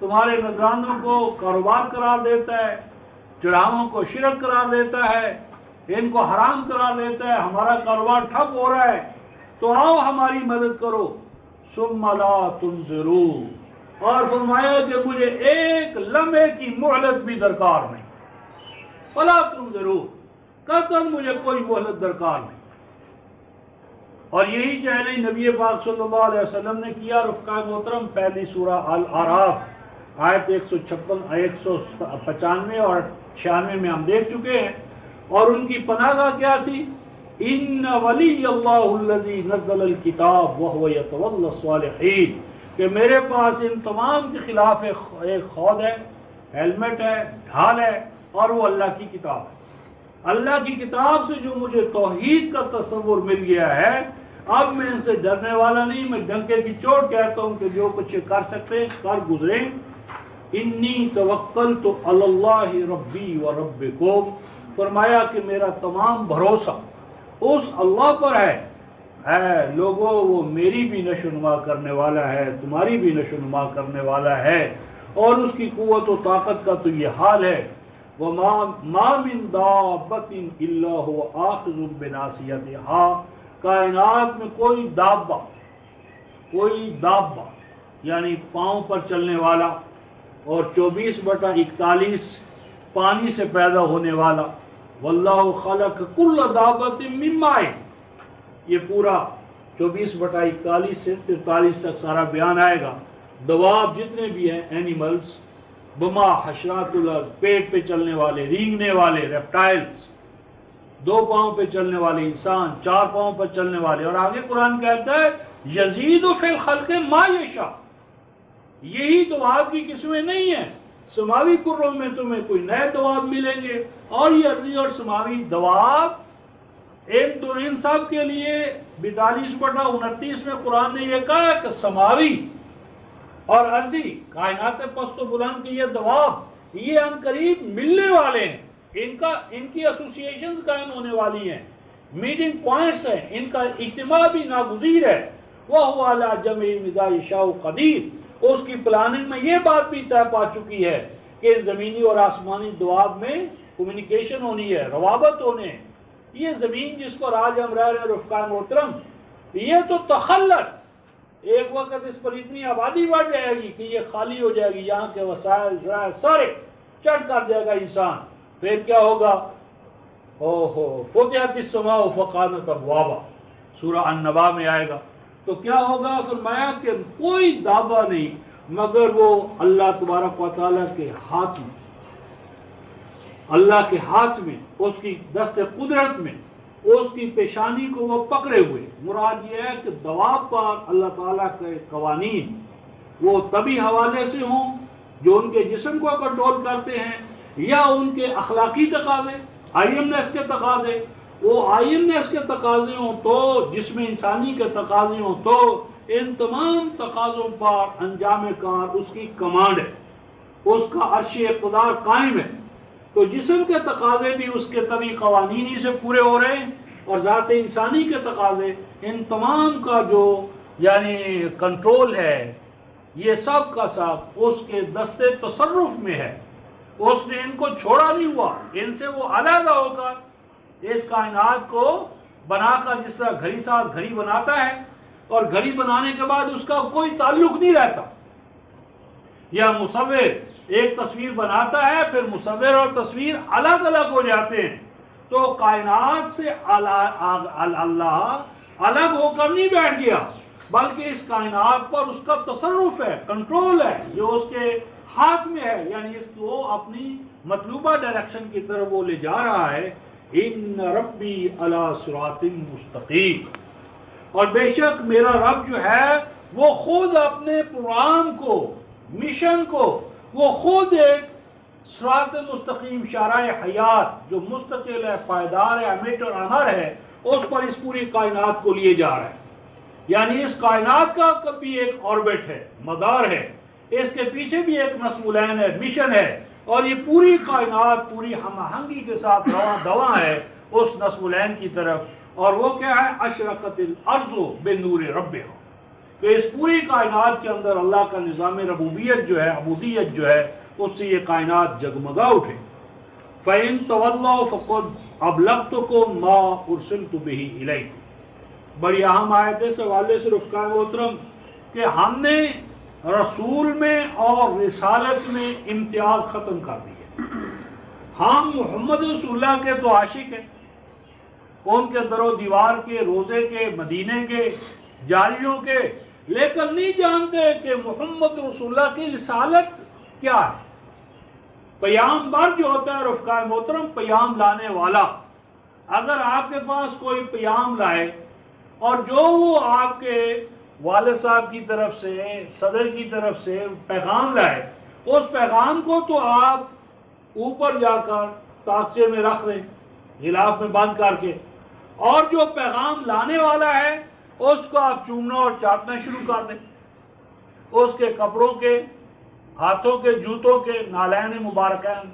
تمہارے نذرانوں کو کاروبار قرار دیتا ہے، چڑھاووں کو شرک قرار دیتا ہے، ان کو حرام قرار دیتا ہے، ہمارا کاروبار ٹھپ ہو رہا ہے، تو آؤ ہماری مدد کرو۔ ثم لا تنظرون، اور فرمایا کہ مجھے ایک لمحے کی مہلت بھی درکار نہیں، فلا تنظرون، قطعاً مجھے کوئی مہلت درکار نہیں۔ اور یہی چیلنج نبی پاک صلی اللہ علیہ وسلم نے کیا۔ رفقائے محترم، پہلی سورہ الاعراف آیت 156، 195 اور 96 میں ہم دیکھ چکے ہیں، اور ان کی پناہ گاہ کیا تھی؟ ان ولی اللہ الذی نزل الکتاب وہو یتولی الصالحین، کہ میرے پاس ان تمام کے خلاف ایک خود ہے، ہیلمٹ ہے، ڈھال ہے، اور وہ اللہ کی کتاب ہے۔ اللہ کی کتاب سے جو مجھے توحید کا تصور مل گیا ہے، اب میں ان سے ڈرنے والا نہیں، میں ڈنکے کی چوٹ کہتا ہوں کہ جو کچھ کر سکتے کر گزریں۔ انی توکلت علی اللہ ربی و ربکم، فرمایا کہ میرا تمام بھروسہ اس اللہ پر ہے لوگوں، وہ میری بھی نشوونما کرنے والا ہے، تمہاری بھی نشوونما کرنے والا ہے، اور اس کی قوت و طاقت کا تو یہ حال ہے۔ وَمَا مِن دَابَّةٍ إِلَّا هُوَ آخِذٌ بِنَاصِيَتِهَا، کائنات میں کوئی دابہ یعنی پاؤں پر چلنے والا، اور 24/41 پانی سے پیدا ہونے والا، واللہ خلق کل دابۃ من ماء، یہ پورا 24/41 سے 43 تک سارا بیان آئے گا۔ دواب جتنے بھی ہیں، اینیملز، بما حشرات الارض، پیٹ پہ چلنے والے، رینگنے والے، ریپٹائلز، 2 پاؤں پہ چلنے والے انسان، 4 پاؤں پر چلنے والے، اور آگے قرآن کہتا ہے یزید فی الخلق ما یشاء، یہی دواب کی قسمیں نہیں ہیں، سماوی کروں میں تمہیں کوئی نئے دواب ملیں گے، اور یہ ارضی اور سماوی دواب ان سب کے لیے 42/29 میں قرآن نے یہ کہا کہ سماوی اور ارضی کائنات پست و بلند کے یہ دواب، یہ ان قریب ملنے والے ہیں، ان کی ایسوسیشنز قائم ہونے والی ہیں، میٹنگ پوائنٹس ہیں، ان کا اجتماع بھی ناگزیر ہے۔ وَهُوَ عَلَىٰ جَمْعِ مِزَا يَشَاءُ قَدِيرٌ، اس کی پلاننگ میں یہ بات بھی طے پا چکی ہے کہ زمینی اور آسمانی دواب میں کمیونیکیشن ہونی ہے، روابط ہونے ہیں۔ یہ زمین جس پر آج ہم رہ رہے ہیں رفقائے محترم، یہ تو تخلق، ایک وقت اس پر اتنی آبادی بڑھ جائے گی کہ یہ خالی ہو جائے گی، یہاں کے وسائل ذرائع سارے چڑھ کر جائے گا انسان۔ پھر کیا ہوگا؟ فتحت السماء فکانت ابوابا، سورہ النبا میں آئے گا۔ تو کیا ہوگا؟ فرمایا کہ کوئی دعویٰ نہیں مگر وہ اللہ تبارک و تعالیٰ کے ہاتھ میں، اللہ کے ہاتھ میں، اس کی دست قدرت میں، اس کی پیشانی کو وہ پکڑے ہوئے۔ مراد یہ ہے کہ دواب پر اللہ تعالیٰ کے قوانین وہ تبھی حوالے سے ہوں جو ان کے جسم کو کنٹرول کرتے ہیں، یا ان کے اخلاقی تقاضے، آئیمنس کے تقاضے۔ وہ آئیمنس کے تقاضے ہوں تو، جسم انسانی کے تقاضے ہوں تو، ان تمام تقاضوں پر انجام کار اس کی کمانڈ ہے، اس کا عرش اقتدار قائم ہے۔ تو جسم کے تقاضے بھی اس کے طبی قوانین ہی سے پورے ہو رہے ہیں، اور ذات انسانی کے تقاضے، ان تمام کا جو یعنی کنٹرول ہے، یہ سب کا سب اس کے دست تصرف میں ہے۔ اس نے ان کو چھوڑا نہیں ہوا، ان سے وہ علیحدہ ہو کر اس کائنات کو بنا کر، جس طرح گھڑی ساز گھڑی بناتا ہے اور گھڑی بنانے کے بعد اس کا کوئی تعلق نہیں رہتا، یا مصور ایک تصویر بناتا ہے پھر مصور اور تصویر الگ الگ ہو جاتے ہیں، تو کائنات سے اللہ الگ ہو کر نہیں بیٹھ گیا، بلکہ اس کائنات پر اس کا تصرف ہے، کنٹرول ہے، جو اس کے ہاتھ میں ہے، یعنی اس کو اپنی مطلوبہ ڈائریکشن کی طرف وہ لے جا رہا ہے۔ ان ربی علی صراط مستقیم، اور بے شک میرا رب جو ہے وہ خود اپنے پروگرام کو، مشن کو، وہ خود ایک صراط مستقیم، شارع حیات جو مستقل ہے، پائیدار ہے، امٹ اور امر ہے، اس پر اس پوری کائنات کو لیے جا رہا ہے۔ یعنی اس کائنات کا کبھی ایک آربٹ ہے، مدار ہے، اس کے پیچھے بھی ایک نصب ہے، مشن ہے، اور یہ پوری کائنات پوری ہم آہنگی کے ساتھ رواں دواں ہے اس نصب کی طرف۔ اور وہ کیا ہے؟ اشرقت الارض بنور ربہا، کہ اس پوری کائنات کے اندر اللہ کا نظام ربوبیت جو ہے، عبودیت جو ہے، اس سے یہ کائنات جگمگا اٹھے۔ فَإِن تَوَلَّوْا فَقَدْ أَبْلَغْتُكُم مَّا أُرْسِلْتُ بِهِ إِلَيْكُمْ۔ بڑی اہم آیت ہے اس حوالے سے رفقائے محترم کہ ہم نے رسول میں اور رسالت میں امتیاز ختم کر دیا۔ ہم محمد رسول اللہ کے تو عاشق ہیں، ان کے در و دیوار کے، روزے کے، مدینے کے، جاریوں کے، لیکن نہیں جانتے کہ محمد رسول اللہ کی رسالت کیا ہے۔ پیام بر جو ہوتا ہے رفقائے محترم، پیام لانے والا، اگر آپ کے پاس کوئی پیام لائے اور جو وہ آپ کے والد صاحب کی طرف سے، صدر کی طرف سے پیغام لائے، اس پیغام کو تو آپ اوپر جا کر تاقچے میں رکھ دیں، غلاف میں بند کر کے، اور جو پیغام لانے والا ہے اس کو آپ چومنا اور چاٹنا شروع کر دیں، اس کے کپڑوں کے، ہاتھوں کے، جوتوں کے، نالین مبارکین۔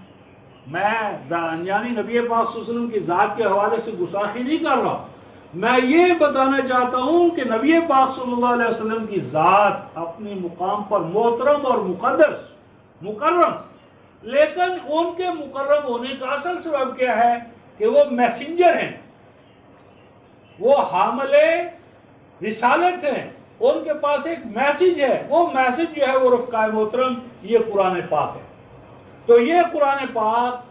میں یعنی نبی پاک صلی اللہ علیہ وسلم کی ذات کے حوالے سے گستاخی نہیں کر رہا، میں یہ بتانا چاہتا ہوں کہ نبی پاک صلی اللہ علیہ وسلم کی ذات اپنے مقام پر محترم اور مقدس، مکرم، لیکن ان کے مکرم ہونے کا اصل سبب کیا ہے کہ وہ میسنجر ہیں، وہ حامل رسالت ہیں، ان کے پاس ایک میسج ہے، وہ میسج جو ہے وہ رفقائے محترم یہ قرآن پاک ہے۔ تو یہ قرآن پاک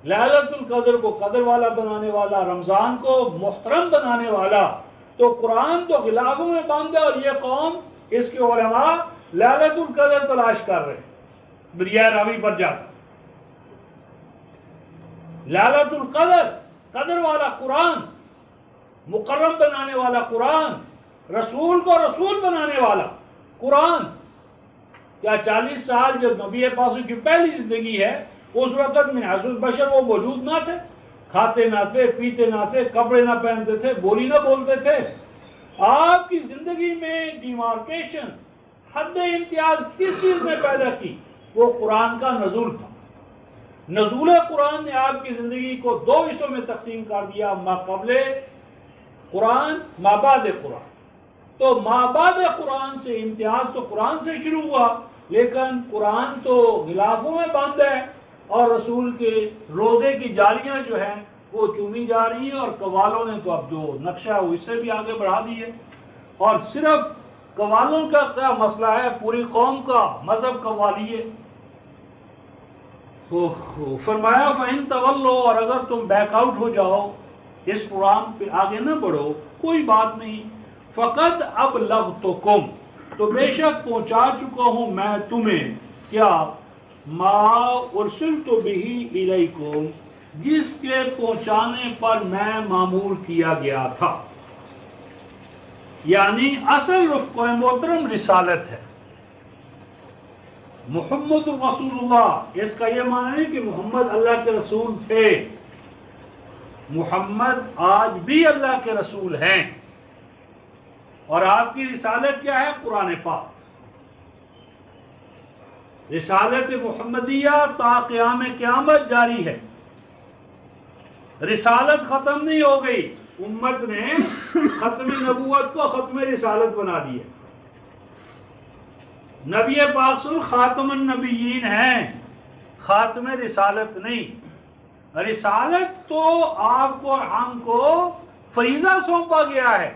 لیلۃ القدر کو قدر والا بنانے والا، رمضان کو محترم بنانے والا، تو قرآن تو غلافوں میں بند ہے، اور یہ قوم، اس کے علماء لیلۃ القدر تلاش کر رہے ہیں دریائے راوی پر جا کر۔ لیلۃ القدر، قدر والا قرآن، مکرم بنانے والا قرآن، رسول کو رسول بنانے والا قرآن۔ کیا 40 سال جب نبی پاک کی پہلی زندگی ہے، اس وقت میں حضرت بشر وہ موجود نہ تھے، کھاتے نہ تھے، پیتے نہ تھے، کپڑے نہ پہنتے تھے، بولی نہ بولتے تھے۔ آپ کی زندگی میں ڈیمارکیشن، حد امتیاز کس چیز نے پیدا کی؟ وہ قرآن کا نزول تھا۔ نزول قرآن نے آپ کی زندگی کو 2 حصوں میں تقسیم کر دیا، ما قبل قرآن، ما بعد قرآن۔ تو مابعد قرآن سے امتیاز تو قرآن سے شروع ہوا، لیکن قرآن تو غلافوں میں بند ہے، اور رسول کے روزے کی جالیاں جو ہیں وہ چومی جا رہی ہیں، اور قوالوں نے تو اب جو نقشہ ہے وہ اس سے بھی آگے بڑھا دی ہے۔ اور صرف قوالوں کا کیا مسئلہ ہے، پوری قوم کا مذہب قوالی ہے۔ تو فرمایا فَإِن تَوَلُّوا، اور اگر تم بیک آؤٹ ہو جاؤ، اس پروگرام پہ آگے نہ بڑھو، کوئی بات نہیں، فَقَدْ أَبْلَغْتُكُمْ، تو بے شک پہنچا چکا ہوں میں تمہیں، کیا مَا أُرْسِلْتُ بِهِ إِلَيْكُمْ، جس کے پہنچانے پر میں مامور کیا گیا تھا۔ یعنی اصل رفق محترم رسالت ہے، محمد رسول اللہ، اس کا یہ معنی نہیں کہ محمد اللہ کے رسول تھے، محمد آج بھی اللہ کے رسول ہیں، اور آپ کی رسالت کیا ہے؟ قرآن پاک۔ رسالت محمدیہ تا قیام قیامت جاری ہے، رسالت ختم نہیں ہو گئی، امت نے ختم نبوت کو ختم رسالت بنا دی ہے۔ نبی پاک صلی خاتم النبیین ہیں، خاتم رسالت نہیں۔ رسالت تو آپ کو ہم کو فریضہ سونپا گیا ہے،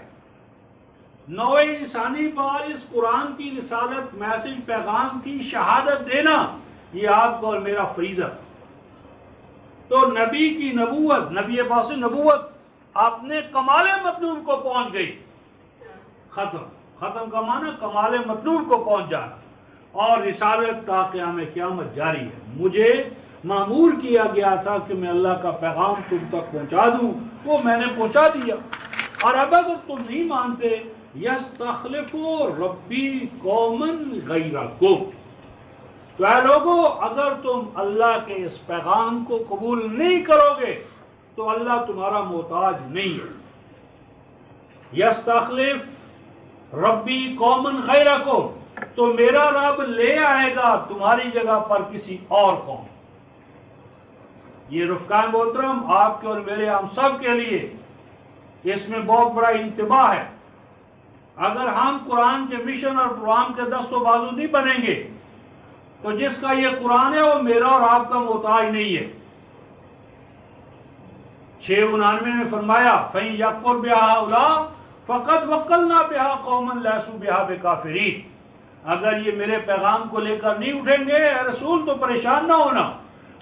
نوع انسانی پر اس قرآن کی رسالت، میسج، پیغام کی شہادت دینا، یہ آپ کو اور میرا فریضہ۔ تو نبی کی نبوت، نبی پاک سے نبوت اپنے کمال مطلوب کو پہنچ گئی، ختم کا معنی کمال مطلوب کو پہنچ جانا، اور رسالت تا قیام قیامت جاری ہے۔ مجھے مامور کیا گیا تھا کہ میں اللہ کا پیغام تم تک پہنچا دوں، وہ میں نے پہنچا دیا۔ اور اب اگر تم نہیں مانتے، یستخلف ربی قوما غیرکم، تو اے لوگو اگر تم اللہ کے اس پیغام کو قبول نہیں کرو گے تو اللہ تمہارا محتاج نہیں ہے۔ یستخلف ربی قوما غیرکم، تو میرا رب لے آئے گا تمہاری جگہ پر کسی اور قوم۔ یہ رفقائے محترم آپ کے اور میرے ہم سب کے لیے اس میں بہت بڑا انتباہ ہے۔ اگر ہم قرآن کے مشن اور پروگرام کے دست و بازو نہیں بنیں گے تو جس کا یہ قرآن ہے وہ میرا اور آپ کا محتاج نہیں ہے۔ 6:99 میں فرمایا فَإِن يَكْفُرْ بِهَا هَؤُلَاءِ فَقَدْ وَكَّلْنَا بِهَا قَوْمًا لَيْسُوا بِهَا بِكَافِرِينَ، اگر یہ میرے پیغام کو لے کر نہیں اٹھیں گے، اے رسول تو پریشان نہ ہونا،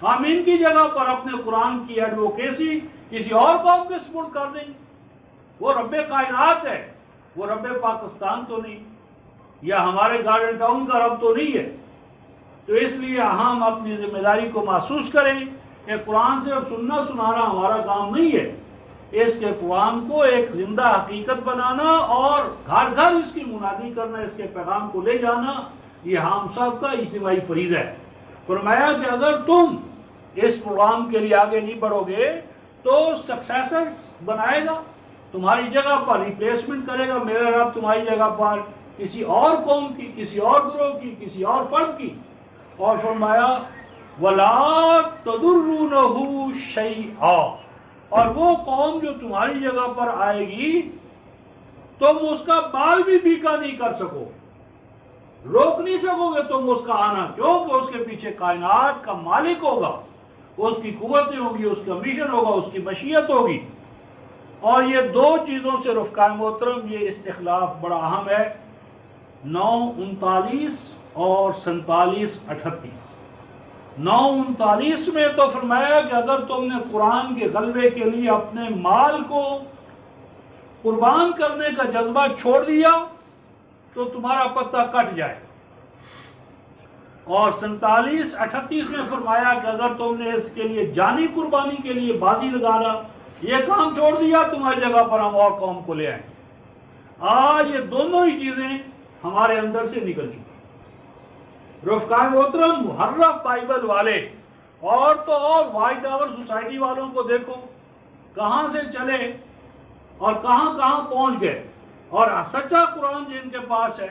ہم ان کی جگہ پر اپنے قرآن کی ایڈوکیسی کسی اور قوم کے سپرد کر دیں گے۔ وہ رب کائنات ہے، وہ رب پاکستان تو نہیں، یا ہمارے گارڈن ٹاؤن کا رب تو نہیں ہے۔ تو اس لیے ہم اپنی ذمہ داری کو محسوس کریں کہ قرآن صرف سننا سنانا ہمارا کام نہیں ہے، اس کے قرآن کو ایک زندہ حقیقت بنانا اور گھر گھر اس کی منادی کرنا، اس کے پیغام کو لے جانا، یہ ہم سب کا اجتماعی فریضہ ہے۔ فرمایا کہ اگر تم اس پروگرام کے لیے آگے نہیں بڑھو گے تو سکسیسر بنائے گا، تمہاری جگہ پر ریپلیسمنٹ کرے گا میرا رب تمہاری جگہ پر کسی اور قوم کی، کسی اور گروہ کی، کسی اور فرد کی۔ اور فرمایا وَلَا تَضُرُّونَهُ شَيْئًا، اور وہ قوم جو تمہاری جگہ پر آئے گی تم اس کا بال بھی بیکا نہیں کر سکو، روک نہیں سکو گے تم اس کا آنا، کیونکہ اس کے پیچھے کائنات کا مالک ہوگا، اس کی قوتیں ہوگی، اس کا مشن ہوگا، اس کی مشیت ہوگی۔ اور یہ دو چیزوں سے رفقائے محترم یہ استخلاف بڑا اہم ہے، 9:39 اور 47:38۔ 9:39 میں تو فرمایا کہ اگر تم نے قرآن کے غلبے کے لیے اپنے مال کو قربان کرنے کا جذبہ چھوڑ دیا تو تمہارا پتہ کٹ جائے، اور 47:38 میں فرمایا کہ اگر تم نے اس کے لیے جانی قربانی کے لیے بازی لگانا، یہ کام چھوڑ دیا، تمہاری جگہ پر ہم اور قوم کو لے آئیں۔ آج یہ دونوں ہی چیزیں ہمارے اندر سے نکل چکی۔ رفقائے محترم محرف بائبل والے اور تو اور وائٹ ٹاور سوسائٹی والوں کو دیکھو کہاں سے چلے اور کہاں کہاں پہنچ گئے، اور سچا قرآن جن کے پاس ہے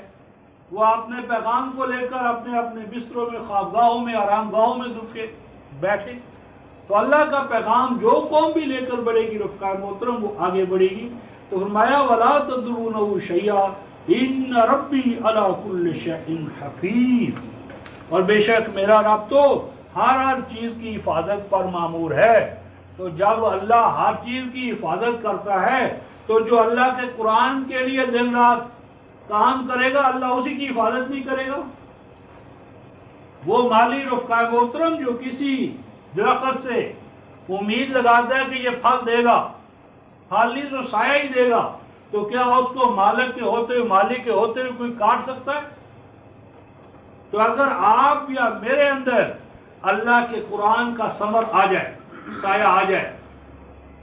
وہ اپنے پیغام کو لے کر اپنے اپنے بستروں میں، خوابگاہوں میں، آرام گاہوں میں دب کے بیٹھے۔ تو اللہ کا پیغام جو قوم بھی لے کر بڑھے گی رفقائے محترم وہ آگے بڑھے گی۔ تو فرمایا وَلَا تَضُرُّونَهُ شَيْئًا، ان ربی علی کل شیء حفیظ، اور بے شک میرا رب تو ہر چیز کی حفاظت پر مامور ہے۔ تو جب اللہ ہر چیز کی حفاظت کرتا ہے تو جو اللہ کے قرآن کے لیے دن رات کام کرے گا اللہ اسی کی حفاظت نہیں کرے گا؟ وہ مالی رفقائے محترم جو کسی درخت سے امید لگاتا ہے کہ یہ پھل دے گا، پھل نہیں تو سایہ ہی دے گا، تو کیا اس کو مالک کے ہوتے ہوئے مالک کے ہوتے ہوئے کوئی کاٹ سکتا ہے؟ تو اگر آپ یا میرے اندر اللہ کے قرآن کا ثمر آ جائے، سایہ آ جائے،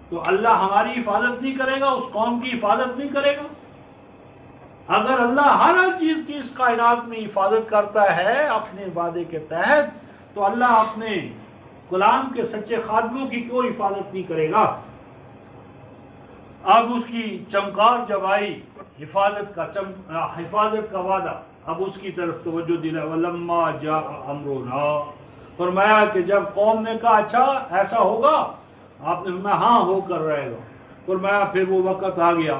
تو اللہ ہماری حفاظت نہیں کرے گا، اس قوم کی حفاظت نہیں کرے گا؟ اگر اللہ ہر چیز کی اس کائنات میں حفاظت کرتا ہے اپنے وعدے کے تحت، تو اللہ اپنے غلام کے سچے خادموں کی کیوں حفاظت نہیں کرے گا؟ اب اس کی چمکار جب آئی حفاظت کا وعدہ، اب اس کی طرف توجہ دلا۔ وَلَمَّا جَاءَ أَمْرُنَا، فرمایا کہ جب قوم نے کہا اچھا ایسا ہوگا، آپ نے فرمایا ہاں ہو کر رہے گا، فرمایا پھر وہ وقت آ گیا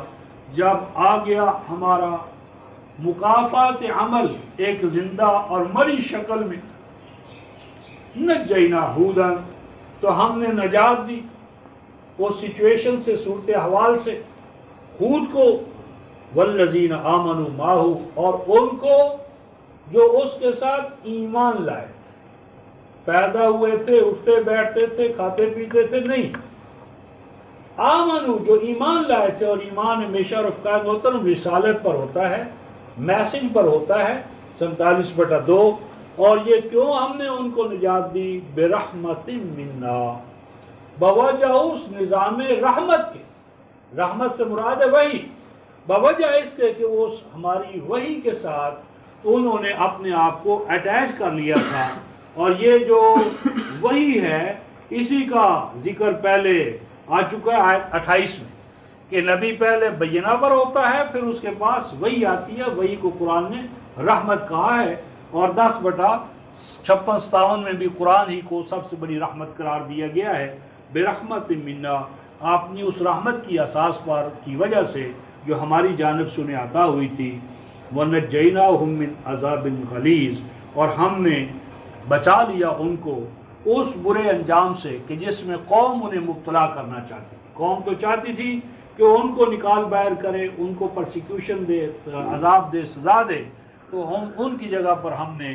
جب آ گیا ہمارا مکافات عمل ایک زندہ اور مری شکل میں، نجینا ہودن، تو ہم نے نجات دی وہ سچویشن سے، صورتحال سے، ہود کو، والذین آمنوا معہ، اور ان کو جو اس کے ساتھ ایمان لائے تھے، پیدا ہوئے تھے، اٹھتے بیٹھتے تھے، کھاتے پیتے تھے، نہیں، آمنو جو ایمان لائے تھے، اور ایمان ہمیشہ رفقائے محترم رسالت پر ہوتا ہے، میسنگ پر ہوتا ہے، 47/2۔ اور یہ کیوں ہم نے ان کو نجات دی؟ برحمت منا، بوجہ اس نظام رحمت کے، رحمت سے مراد ہے وحی، بوجہ اس کے کہ وہ ہماری وحی کے ساتھ انہوں نے اپنے آپ کو اٹیچ کر لیا تھا۔ اور یہ جو وحی ہے اسی کا ذکر پہلے آ چکا ہے آیت 28 میں، کہ نبی پہلے بینہ پر ہوتا ہے، پھر اس کے پاس وحی آتی ہے، وحی کو قرآن نے رحمت کہا ہے، اور 10/56-57 میں بھی قرآن ہی کو سب سے بڑی رحمت قرار دیا گیا ہے۔ برحمت منا، اپنی اس رحمت کی اساس پر کی وجہ سے جو ہماری جانب سے انہیں عطا ہوئی تھی، وَنَجَّيْنَاهُم مِّنْ عَذَابٍ غَلِيظٍ، اور ہم نے بچا لیا ان کو اس برے انجام سے کہ جس میں قوم انہیں مبتلا کرنا چاہتی تھی۔ قوم تو چاہتی تھی کہ ان کو نکال باہر کرے، ان کو پرسیکیوشن دے، عذاب دے، سزا دے، تو ان کی جگہ پر ہم نے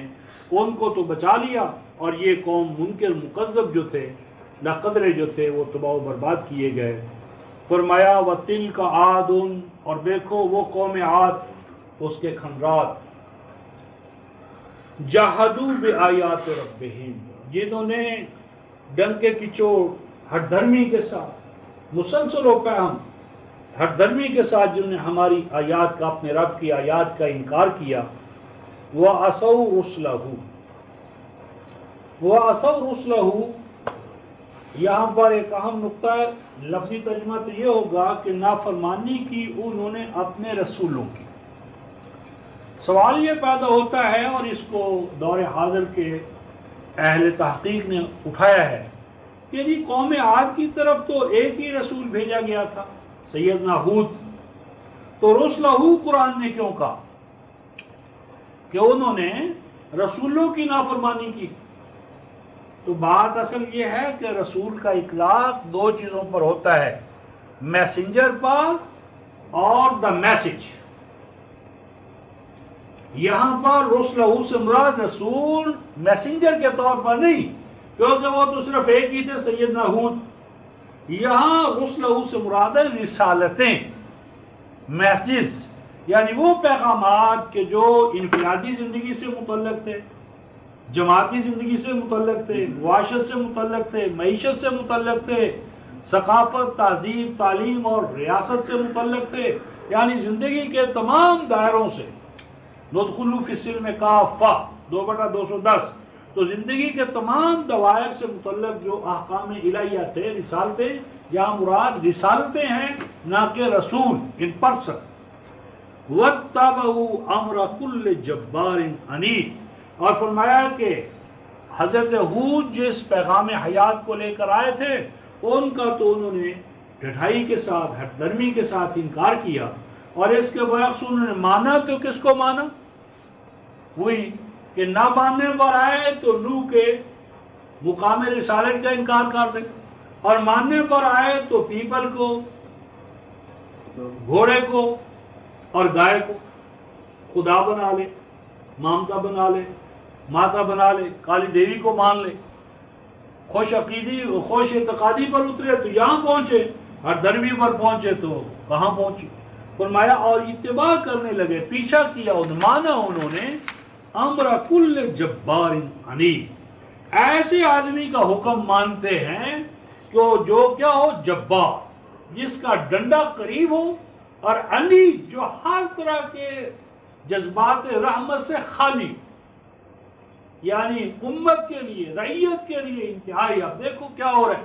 ان کو تو بچا لیا، اور یہ قوم منکر مکذب جو تھے، ناقدرے جو تھے، وہ تباہ و برباد کیے گئے۔ فرمایا وَتِلْكَ عَادٌ، اور دیکھو وہ قوم عاد، اس کے کھنڈرات، جَحَدُوا بِآیاتِ رَبِّهِمْ، جنہوں نے ڈنکے کی چوٹ ہٹ دھرمی کے ساتھ مسلسل و پیہم ہٹ دھرمی کے ساتھ جنہوں نے ہماری آیات کا، اپنے رب کی آیات کا انکار کیا، وَعَصَوْا رُسُلَهُ، وَعَصَوْا رُسُلَهُ، یہاں پر ایک اہم نقطہ ہے، لفظی ترجمہ تو یہ ہوگا کہ نافرمانی کی انہوں نے اپنے رسولوں کی۔ سوال یہ پیدا ہوتا ہے، اور اس کو دور حاضر کے اہل تحقیق نے اٹھایا ہے، کہ جی قوم عاد کی طرف تو ایک ہی رسول بھیجا گیا تھا، سیدنا ہود، تو رسلہ قرآن نے کیوں کہا کہ انہوں نے رسولوں کی نافرمانی کی؟ تو بات اصل یہ ہے کہ رسول کا اطلاق دو چیزوں پر ہوتا ہے، میسنجر پر اور دا میسج۔ یہاں پر رسلہ سے مراد رسول میسنجر کے طور پر نہیں، کیونکہ وہ تو صرف ایک ہی تھے، سیدنا ہود۔ یہاں رسلہ سے مراد ہے رسالتیں، میسجز، یعنی وہ پیغامات کہ جو انفرادی زندگی سے متعلق تھے، جماعتی زندگی سے متعلق تھے، معاشرت سے متعلق تھے، معیشت سے متعلق تھے، ثقافت، تہذیب، تعلیم اور ریاست سے متعلق تھے، یعنی زندگی کے تمام دائروں سے۔ ندخل فی السلم کافہ 2/210، تو زندگی کے تمام دوائر سے متعلق جو احکام الہیہ تھے، رسالتیں، یہاں مراد رسالتیں ہیں نہ کہ رسول ان پرسن۔ وَاتَّبَعُوا أَمْرَ كُلِّ جَبَّارٍ عَنِيدٍ، اور فرمایا کہ حضرت ہود جس پیغام حیات کو لے کر آئے تھے، ان کا تو انہوں نے ڈھٹائی کے ساتھ، ہٹ درمی کے ساتھ انکار کیا۔ اور اس کے برعکس انہوں نے مانا تو کس کو مانا؟ وہی کہ نہ ماننے پر آئے تو نوح کے مقام رسالت کا انکار کر دیں، اور ماننے پر آئے تو پیپل کو، گھوڑے کو اور گائے کو خدا بنا لے، مامتا بنا لے، ماتا بنا لے، کالی دیوی کو مان لے، خوش اعتقادی پر اترے تو یہاں پہنچے، ہر درمی پر پہنچے تو کہاں پہنچے؟ فرمایا اور اتباع کرنے لگے، پیچھا کیا، مانا انہوں نے امر کل جبار عنید، ایسے آدمی کا حکم مانتے ہیں کہ جو کیا ہو، جبار، جس کا ڈنڈا قریب ہو، اور عنید، جو ہر طرح کے جذبات رحمت سے خالی، یعنی امت کے لیے، رعیت کے لیے انتہائی۔ اب دیکھو کیا ہو رہا ہے،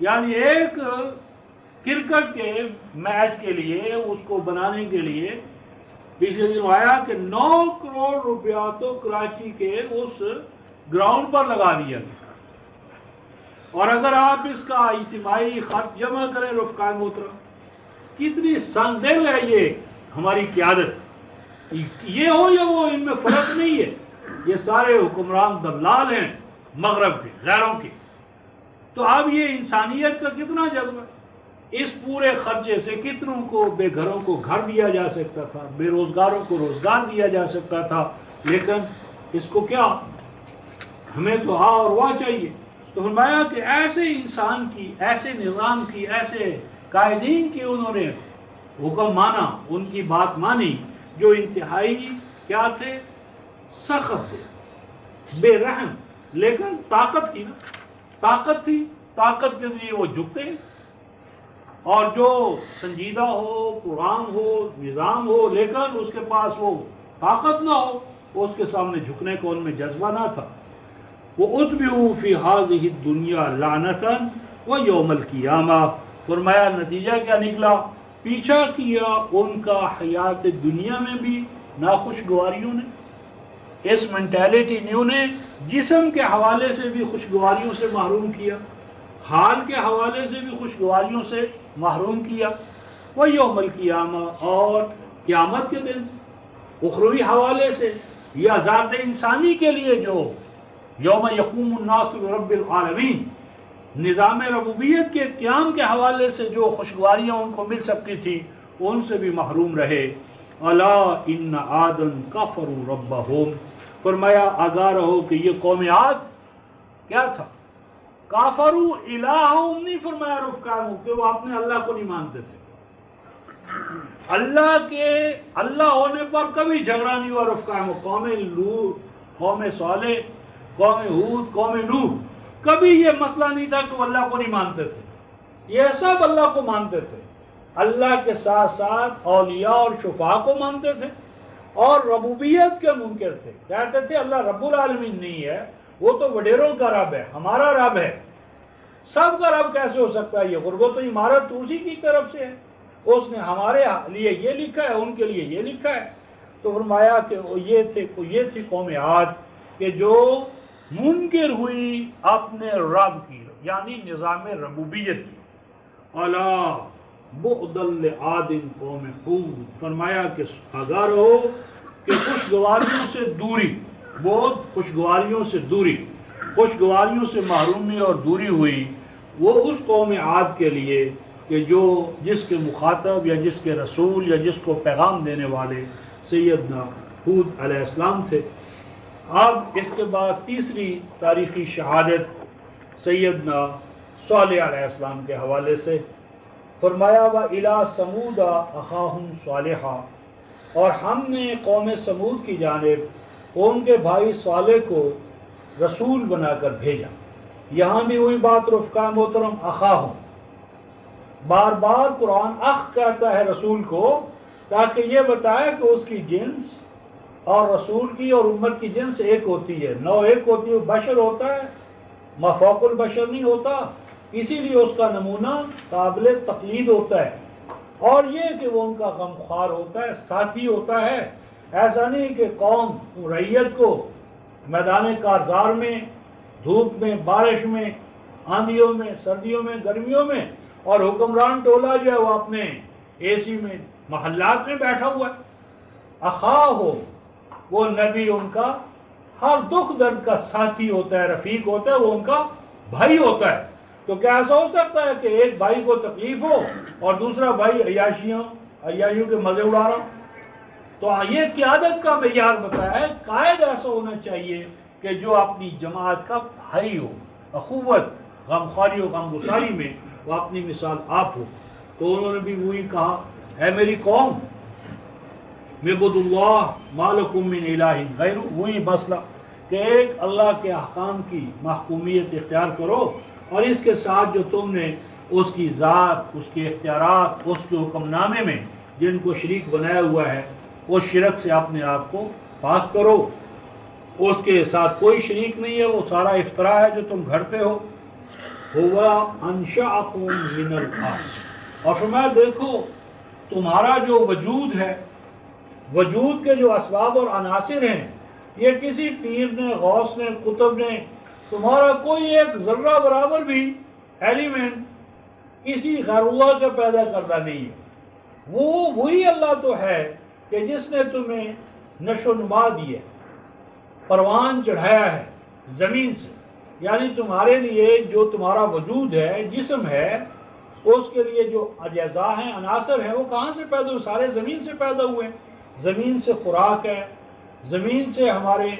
یعنی ایک کرکٹ کے میچ کے لیے، اس کو بنانے کے لیے پچھلے دن آیا کہ 9 کروڑ روپیہ تو کراچی کے اس گراؤنڈ پر لگا دیا گیا، اور اگر آپ اس کا اجتماعی خرچ جمع کریں رفقائے محترم، کتنی سنگ دل ہے یہ ہماری قیادت، یہ ہو یا وہ، ان میں فرق نہیں ہے، یہ سارے حکمران دلال ہیں مغرب کے، غیروں کے۔ تو اب یہ انسانیت کا کتنا جذبہ ہے، اس پورے خرچے سے کتنوں کو، بے گھروں کو گھر دیا جا سکتا تھا، بے روزگاروں کو روزگار دیا جا سکتا تھا، لیکن اس کو کیا، ہمیں تو ہاں اور واہ چاہیے۔ تو فرمایا کہ ایسے انسان کی، ایسے نظام کی، ایسے قائدین کی انہوں نے حکم مانا، ان کی بات مانی، جو انتہائی کیا تھے، سخت تھے، بے رحم، لیکن طاقت کی نا، طاقت تھی، طاقت کے لیے وہ جھکتے ہیں، اور جو سنجیدہ ہو، قرآن ہو، نظام ہو، لیکن اس کے پاس وہ طاقت نہ ہو، اس کے سامنے جھکنے کو ان میں جذبہ نہ تھا۔ وَأُتْبِعُوا فِي هَذِهِ الدُّنْيَا لَعْنَةً وَيَوْمَ الْقِيَامَةِ، فرمایا نتیجہ کیا نکلا، پیچھا کیا ان کا حیات دنیا میں بھی ناخوشگواریوں نے، اس مینٹیلٹی نے انہیں جسم کے حوالے سے بھی خوشگواریوں سے محروم کیا، حال کے حوالے سے بھی خوشگواریوں سے محروم کیا، وَيَوْمَ الْقِيَامَةِ، اور قیامت کے دن اخروی حوالے سے، یا ذات انسانی کے لیے جو یوم یقوم الناس برب العالمین، نظام ربوبیت کے قیام کے حوالے سے جو خوشگواریاں ان کو مل سکتی تھی، ان سے بھی محروم رہے۔ الا ان عادا کفروا ربہم، فرمایا آگاہ رہو کہ یہ قوم عاد کیا تھا، کافروا الہم، نہیں فرمایا رفقائے کہ وہ اپنے اللہ کو نہیں مانتے تھے، اللہ ہونے پر کبھی جھگڑا نہیں ہوا رفقائے، قوم لوط، قوم صالح، قوم ہود، قوم نوح، کبھی یہ مسئلہ نہیں تھا کہ وہ اللہ کو نہیں مانتے تھے، یہ سب اللہ کو مانتے تھے، اللہ کے ساتھ ساتھ اولیاء اور شفاء کو مانتے تھے، اور ربوبیت کے منکر تھے، کہتے تھے اللہ رب العالمین نہیں ہے، وہ تو وڈیروں کا رب ہے، ہمارا رب ہے، سب کا رب کیسے ہو سکتا ہے، یہ غربت و عمارت تو اسی کی طرف سے ہے، اس نے ہمارے لیے یہ لکھا ہے، ان کے لیے یہ لکھا ہے۔ تو فرمایا کہ یہ تھی قوم عاد کہ جو منکر ہوئی اپنے رب کی، یعنی نظام ربوبیت کی۔ الا بعدا لعاد قوم ہود، فرمایا کہ آگاہ رہو کہ خوشگواریوں سے دوری، بہت خوشگواریوں سے دوری، خوشگواریوں سے محرومی اور دوری ہوئی وہ اس قوم عاد کے لیے کہ جس کے مخاطب یا جس کے رسول یا جس کو پیغام دینے والے سیدنا ہود علیہ السلام تھے۔ اب اس کے بعد تیسری تاریخی شہادت سیدنا صالح علیہ السلام کے حوالے سے، فرمایا وَإِلَىٰ ثَمُودَ أَخَاهُمْ صَالِحًا، اور ہم نے قوم سمود کی جانب ان کے بھائی صالح کو رسول بنا کر بھیجا۔ یہاں بھی وہی بات رفقا محترم، اخاہم، بار بار قرآن اخ کہتا ہے رسول کو تاکہ یہ بتائے کہ اس کی جنس اور رسول کی اور امت کی جنس ایک ہوتی ہے، نو ایک ہوتی ہے، بشر ہوتا ہے، مفوق البشر نہیں ہوتا، اسی لیے اس کا نمونہ قابل تقلید ہوتا ہے، اور یہ کہ وہ ان کا غمخوار ہوتا ہے، ساتھی ہوتا ہے، ایسا نہیں کہ قوم رعیت کو میدان کارزار میں، دھوپ میں، بارش میں، آندھیوں میں، سردیوں میں، گرمیوں میں، اور حکمران ٹولہ جو ہے وہ اپنے اے سی میں محلات میں بیٹھا ہوا ہے. اخا ہو، وہ نبی ان کا ہر دکھ درد کا ساتھی ہوتا ہے، رفیق ہوتا ہے، وہ ان کا بھائی ہوتا ہے. تو کیا ایسا ہو سکتا ہے کہ ایک بھائی کو تکلیف ہو اور دوسرا بھائی عیاشیوں کے مزے اڑا رہا ہو؟ تو یہ قیادت کا معیار بتایا ہے. قائد ایسا ہونا چاہیے کہ جو اپنی جماعت کا بھائی ہو، اخوت، غمخواری و غمگساری میں وہ اپنی مثال آپ ہو. تو انہوں نے بھی وہی کہا، اے میری قوم، عبد اللہ ما لکم من الہ غیر، وہی مسئلہ کہ ایک اللہ کے احکام کی محکومیت اختیار کرو، اور اس کے ساتھ جو تم نے اس کی ذات، اس کے اختیارات، اس کے حکم نامے میں جن کو شریک بنایا ہوا ہے، اس شرک سے اپنے آپ کو پاک کرو. اس کے ساتھ کوئی شریک نہیں ہے، وہ سارا افتراء ہے جو تم گھڑتے ہو. ہوا انشأکم من الارض، اور فرمایا دیکھو تمہارا جو وجود ہے، وجود کے جو اسباب اور عناصر ہیں، یہ کسی پیر نے، غوث نے، قطب نے تمہارا کوئی ایک ذرہ برابر بھی ایلیمنٹ کسی غیر اللہ کا پیدا کردہ نہیں ہے. وہی اللہ تو ہے کہ جس نے تمہیں نشو و نما دی ہے، پروان چڑھایا ہے زمین سے. یعنی تمہارے لیے جو تمہارا وجود ہے، جسم ہے، اس کے لیے جو اجزاء ہیں، عناصر ہیں، وہ کہاں سے پیدا ہوئے؟ سارے زمین سے پیدا ہوئے ہیں. زمین سے خوراک ہے، زمین سے ہمارے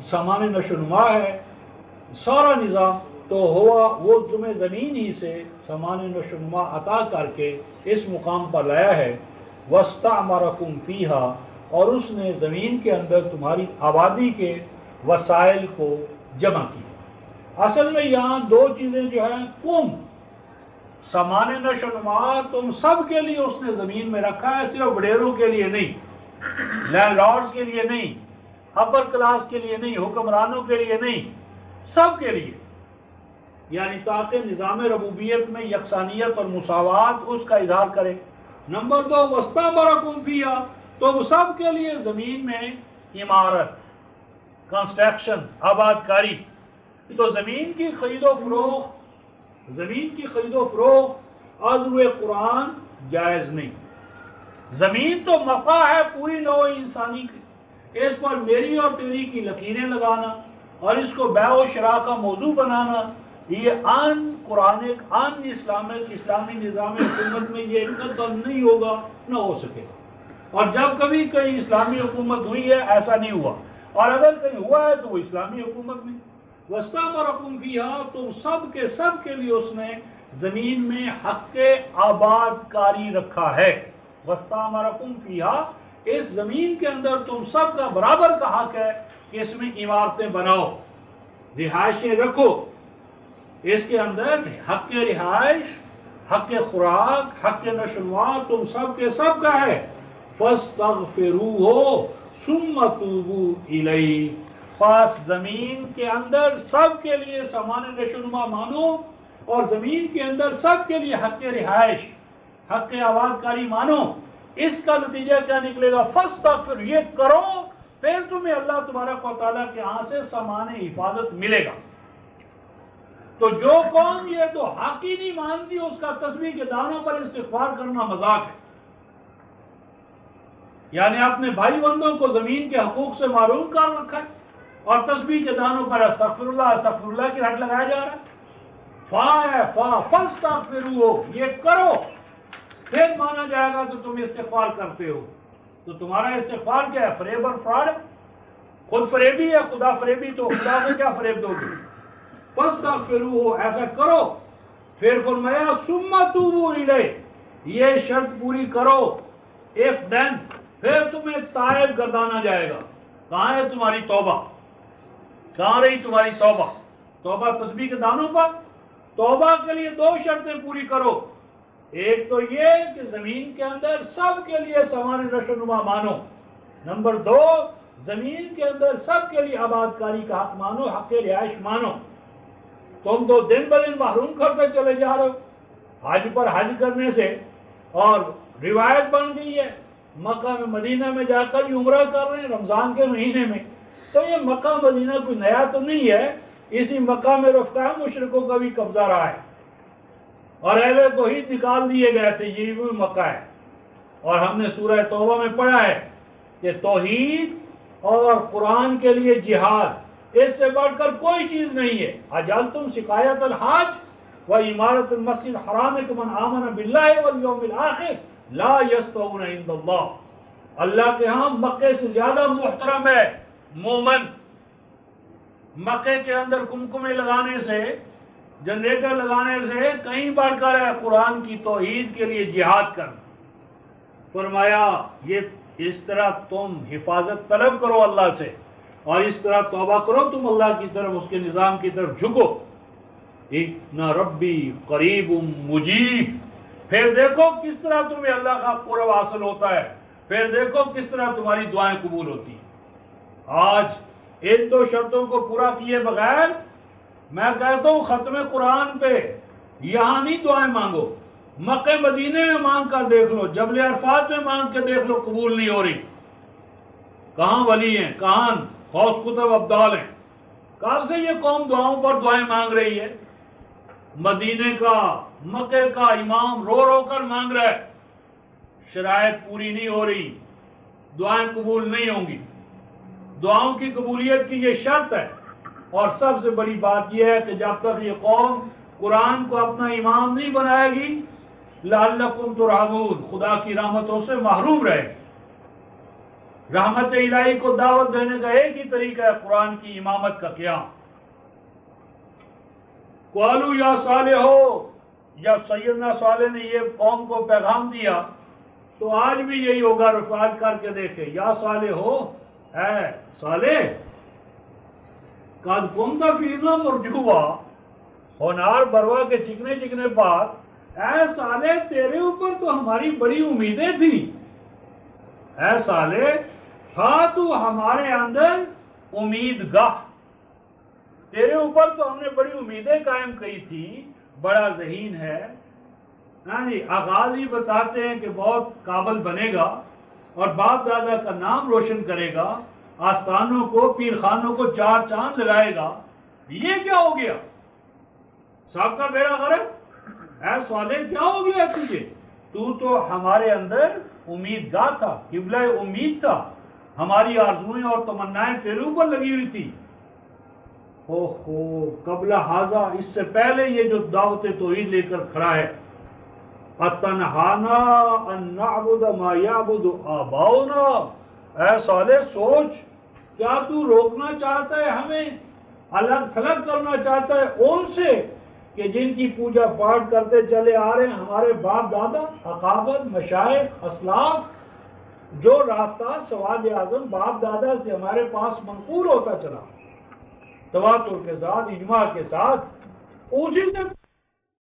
سامان نشو و نما ہے، سارا نظام. تو ہوا وہ تمہیں زمین ہی سے سامان نشو و نما عطا کر کے اس مقام پر لایا ہے. وَاسْتَعْمَرَكُمْ فِيهَا، اور اس نے زمین کے اندر تمہاری آبادی کے وسائل کو جمع کیا. اصل میں یہاں دو چیزیں جو ہیں، سامان نشو و نما تم سب کے لیے اس نے زمین میں رکھا ہے، صرف وڈیروں کے لیے نہیں، لینڈ لارڈز کے لیے نہیں، اپر کلاس کے لیے نہیں، حکمرانوں کے لیے نہیں، سب کے لیے. یعنی تاکہ نظام ربوبیت میں یکسانیت اور مساوات اس کا اظہار کرے. نمبر 2، وَاسْتَعْمَرَكُمْ فِيهَا، تو سب کے لیے زمین میں عمارت، کنسٹرکشن، آباد کاری. تو زمین کی خرید و فروخت عضو قرآن جائز نہیں. زمین تو مقع ہے پوری نوع انسانی کی، اس پر میری اور تیری کی لکیریں لگانا اور اس کو بیع و شراء کا موضوع بنانا، یہ اسلامی نظام حکومت میں یہ قطعاً نہیں ہوگا، نہ ہو سکے. اور جب کبھی کہیں اسلامی حکومت ہوئی ہے ایسا نہیں ہوا، اور اگر کہیں ہوا ہے تو وہ اسلامی حکومت نہیں. وَاسْتَعْمَرَكُمْ فِيهَا، تو سب کے لیے اس نے زمین میں حق آباد کاری رکھا ہے. وَاسْتَعْمَرَكُمْ فِيهَا، اس زمین کے اندر تم سب کا برابر کا حق ہے کہ اس میں عمارتیں بناؤ، رہائشیں رکھو. اس کے اندر حق رہائش، حق خوراک، حق نشو و نما تم سب کا ہے. فَاسْتَغْفِرُوهُ ثُمَّ تُوبُوا إِلَيْهِ، پس زمین کے اندر سب کے لیے سامان نشو و نما مانو، اور زمین کے اندر سب کے لیے حق رہائش، حق آباد کاری مانو. اس کا نتیجہ کیا نکلے گا؟ فَاسْتَغْفِرُوهُ، یہ کرو، پھر تمہیں اللہ تبارک و تعالیٰ کے ہاں سے سامان حفاظت ملے گا. تو جو قوم یہ تو حق ہی نہیں مانتی، اس کا تسبیح کے دانوں پر استغفار کرنا مذاق ہے. یعنی اپنے بھائی بندوں کو زمین کے حقوق سے محروم کر رکھا ہے، اور تسبیح کے دانوں پر استغفر اللہ کی رٹ لگایا جا رہا ہے. فاستغفروہ، یہ کرو، پھر مانا جائے گا کہ تم استغفار کرتے ہو. تو تمہارا استغفار کیا ہے؟ فریب اور فراڈ، خود فریبی ہے. خدا فریبی تو خدا کو کیا فریب دو گے؟ فاستغفروہ، ایسا کرو. پھر فرمایا ثم توبوا الیہ، یہ شرط پوری کرو. if then، پھر تمہیں تائب گردانا جائے گا. کہاں ہے تمہاری توبہ؟ کہاں رہی تمہاری توبہ؟ توبہ تسبیح کے دانوں پر. توبہ کے لیے دو شرطیں پوری کرو. ایک تو یہ کہ زمین کے اندر سب کے لیے سامان نشو و نما مانو. نمبر 2، زمین کے اندر سب کے لیے آباد کاری کا حق مانو، حق رہائش مانو. تم تو دن بدن محروم کرتے چلے جا رہے ہو حج پر حج کرنے سے، اور روایت بن گئی ہے مکہ میں مدینہ میں جا کر ہی عمرہ کر رہے ہیں رمضان کے مہینے میں. تو یہ مکہ مدینہ کوئی نیا تو نہیں ہے، اسی مکہ میں رفتہ مشرکوں کا بھی قبضہ رہا ہے، اور اہل توحید نکال دیے گئے تھے، یہ بھی مکہ ہے. اور ہم نے سورہ توبہ میں پڑھا ہے کہ توحید اور قرآن کے لیے جہاد، اس سے بڑھ کر کوئی چیز نہیں ہے۔ اجعلتم سقایۃ الحاج و عمارت المسجد الحرام من آمن باللہ والیوم الآخر لا یستوون عند اللہ۔ اللہ کے ہاں مکے سے زیادہ محترم ہے مومن۔ مکے کے اندر کمکمے لگانے سے، جنریٹر لگانے سے کہیں بڑھ کر ہے قرآن کی توحید کے لیے جہاد کرنا۔ فرمایا یہ اس طرح تم حفاظت طلب کرو اللہ سے، اور اس طرح توبہ کرو تم اللہ کی طرف، اس کے نظام کی طرف جھکو۔ اِنَّ ربی قریب مجیب۔ پھر دیکھو کس طرح تمہیں اللہ کا قرب حاصل ہوتا ہے، پھر دیکھو کس طرح تمہاری دعائیں قبول ہوتی ہیں۔ آج ان دو شرطوں کو پورا کیے بغیر میں کہتا ہوں ختم قرآن پہ یہاں نہیں دعائیں مانگو، مکہ مدینے میں مانگ کر دیکھ لو، جبل عرفات میں مانگ کے دیکھ لو، قبول نہیں ہو رہی۔ کہاں ولی ہیں، کہاں غوث قطب ابدال ہیں؟ کب سے یہ قوم دعاؤں پر دعائیں مانگ رہی ہے؟ مدینے کا، مکے کا امام رو رو کر مانگ رہا ہے، شرائط پوری نہیں ہو رہی، دعائیں قبول نہیں ہوں گی۔ دعاؤں کی قبولیت کی یہ شرط ہے، اور سب سے بڑی بات یہ ہے کہ جب تک یہ قوم قرآن کو اپنا امام نہیں بنائے گی لعلکم ترحمون، خدا کی رحمتوں سے محروم رہے گی۔ رحمت الہی کو دعوت دینے کا ایک ہی طریقہ ہے قرآن کی امامت کا قیام۔ قالوا یا صالح ہو، جب سیدنا صالح نے یہ قوم کو پیغام دیا تو آج بھی یہی ہوگا، رفعت کر کے دیکھے، یا صالح ہو، اے صالح، قد کنت فینا مرجوا، ہونہار بروا کے چکنے چکنے بات، اے صالح تیرے اوپر تو ہماری بڑی امیدیں تھیں، اے صالح تھا تو ہمارے اندر امید گاہ، تیرے اوپر تو ہم نے بڑی امیدیں قائم کی تھی، بڑا ذہین ہے، آغاز ہی بتاتے ہیں کہ بہت قابل بنے گا اور باپ دادا کا نام روشن کرے گا، آستانوں کو، پیر خانوں کو چار چاند لگائے گا، یہ کیا ہو گیا؟ سب کا بیڑا غرق، اے صالح کیا ہو گیا تجھے؟ تو ہمارے اندر امید گاہ تھا، قبلہ امید تھا، ہماری آرزوئیں اور تمنائیں تیرے اوپر لگی ہوئی تھی۔ قبل ھذا، اس سے پہلے یہ جو دعوت توحید لے کر کھڑا ہے، اتنہانا ان نعبد ما یعبد آباؤنا، اے صالح سوچ، کیا تو روکنا چاہتا ہے ہمیں، الگ تھلگ کرنا چاہتا ہے ان سے کہ جن کی پوجا پاٹ کرتے چلے آ رہے ہیں ہمارے باپ دادا، اقابت، مشائخ، اسلاف، جو راستہ سواد اعظم باپ دادا سے ہمارے پاس منقول ہوتا چلا تواتر کے ساتھ، اجماع کے ساتھ، اسی سے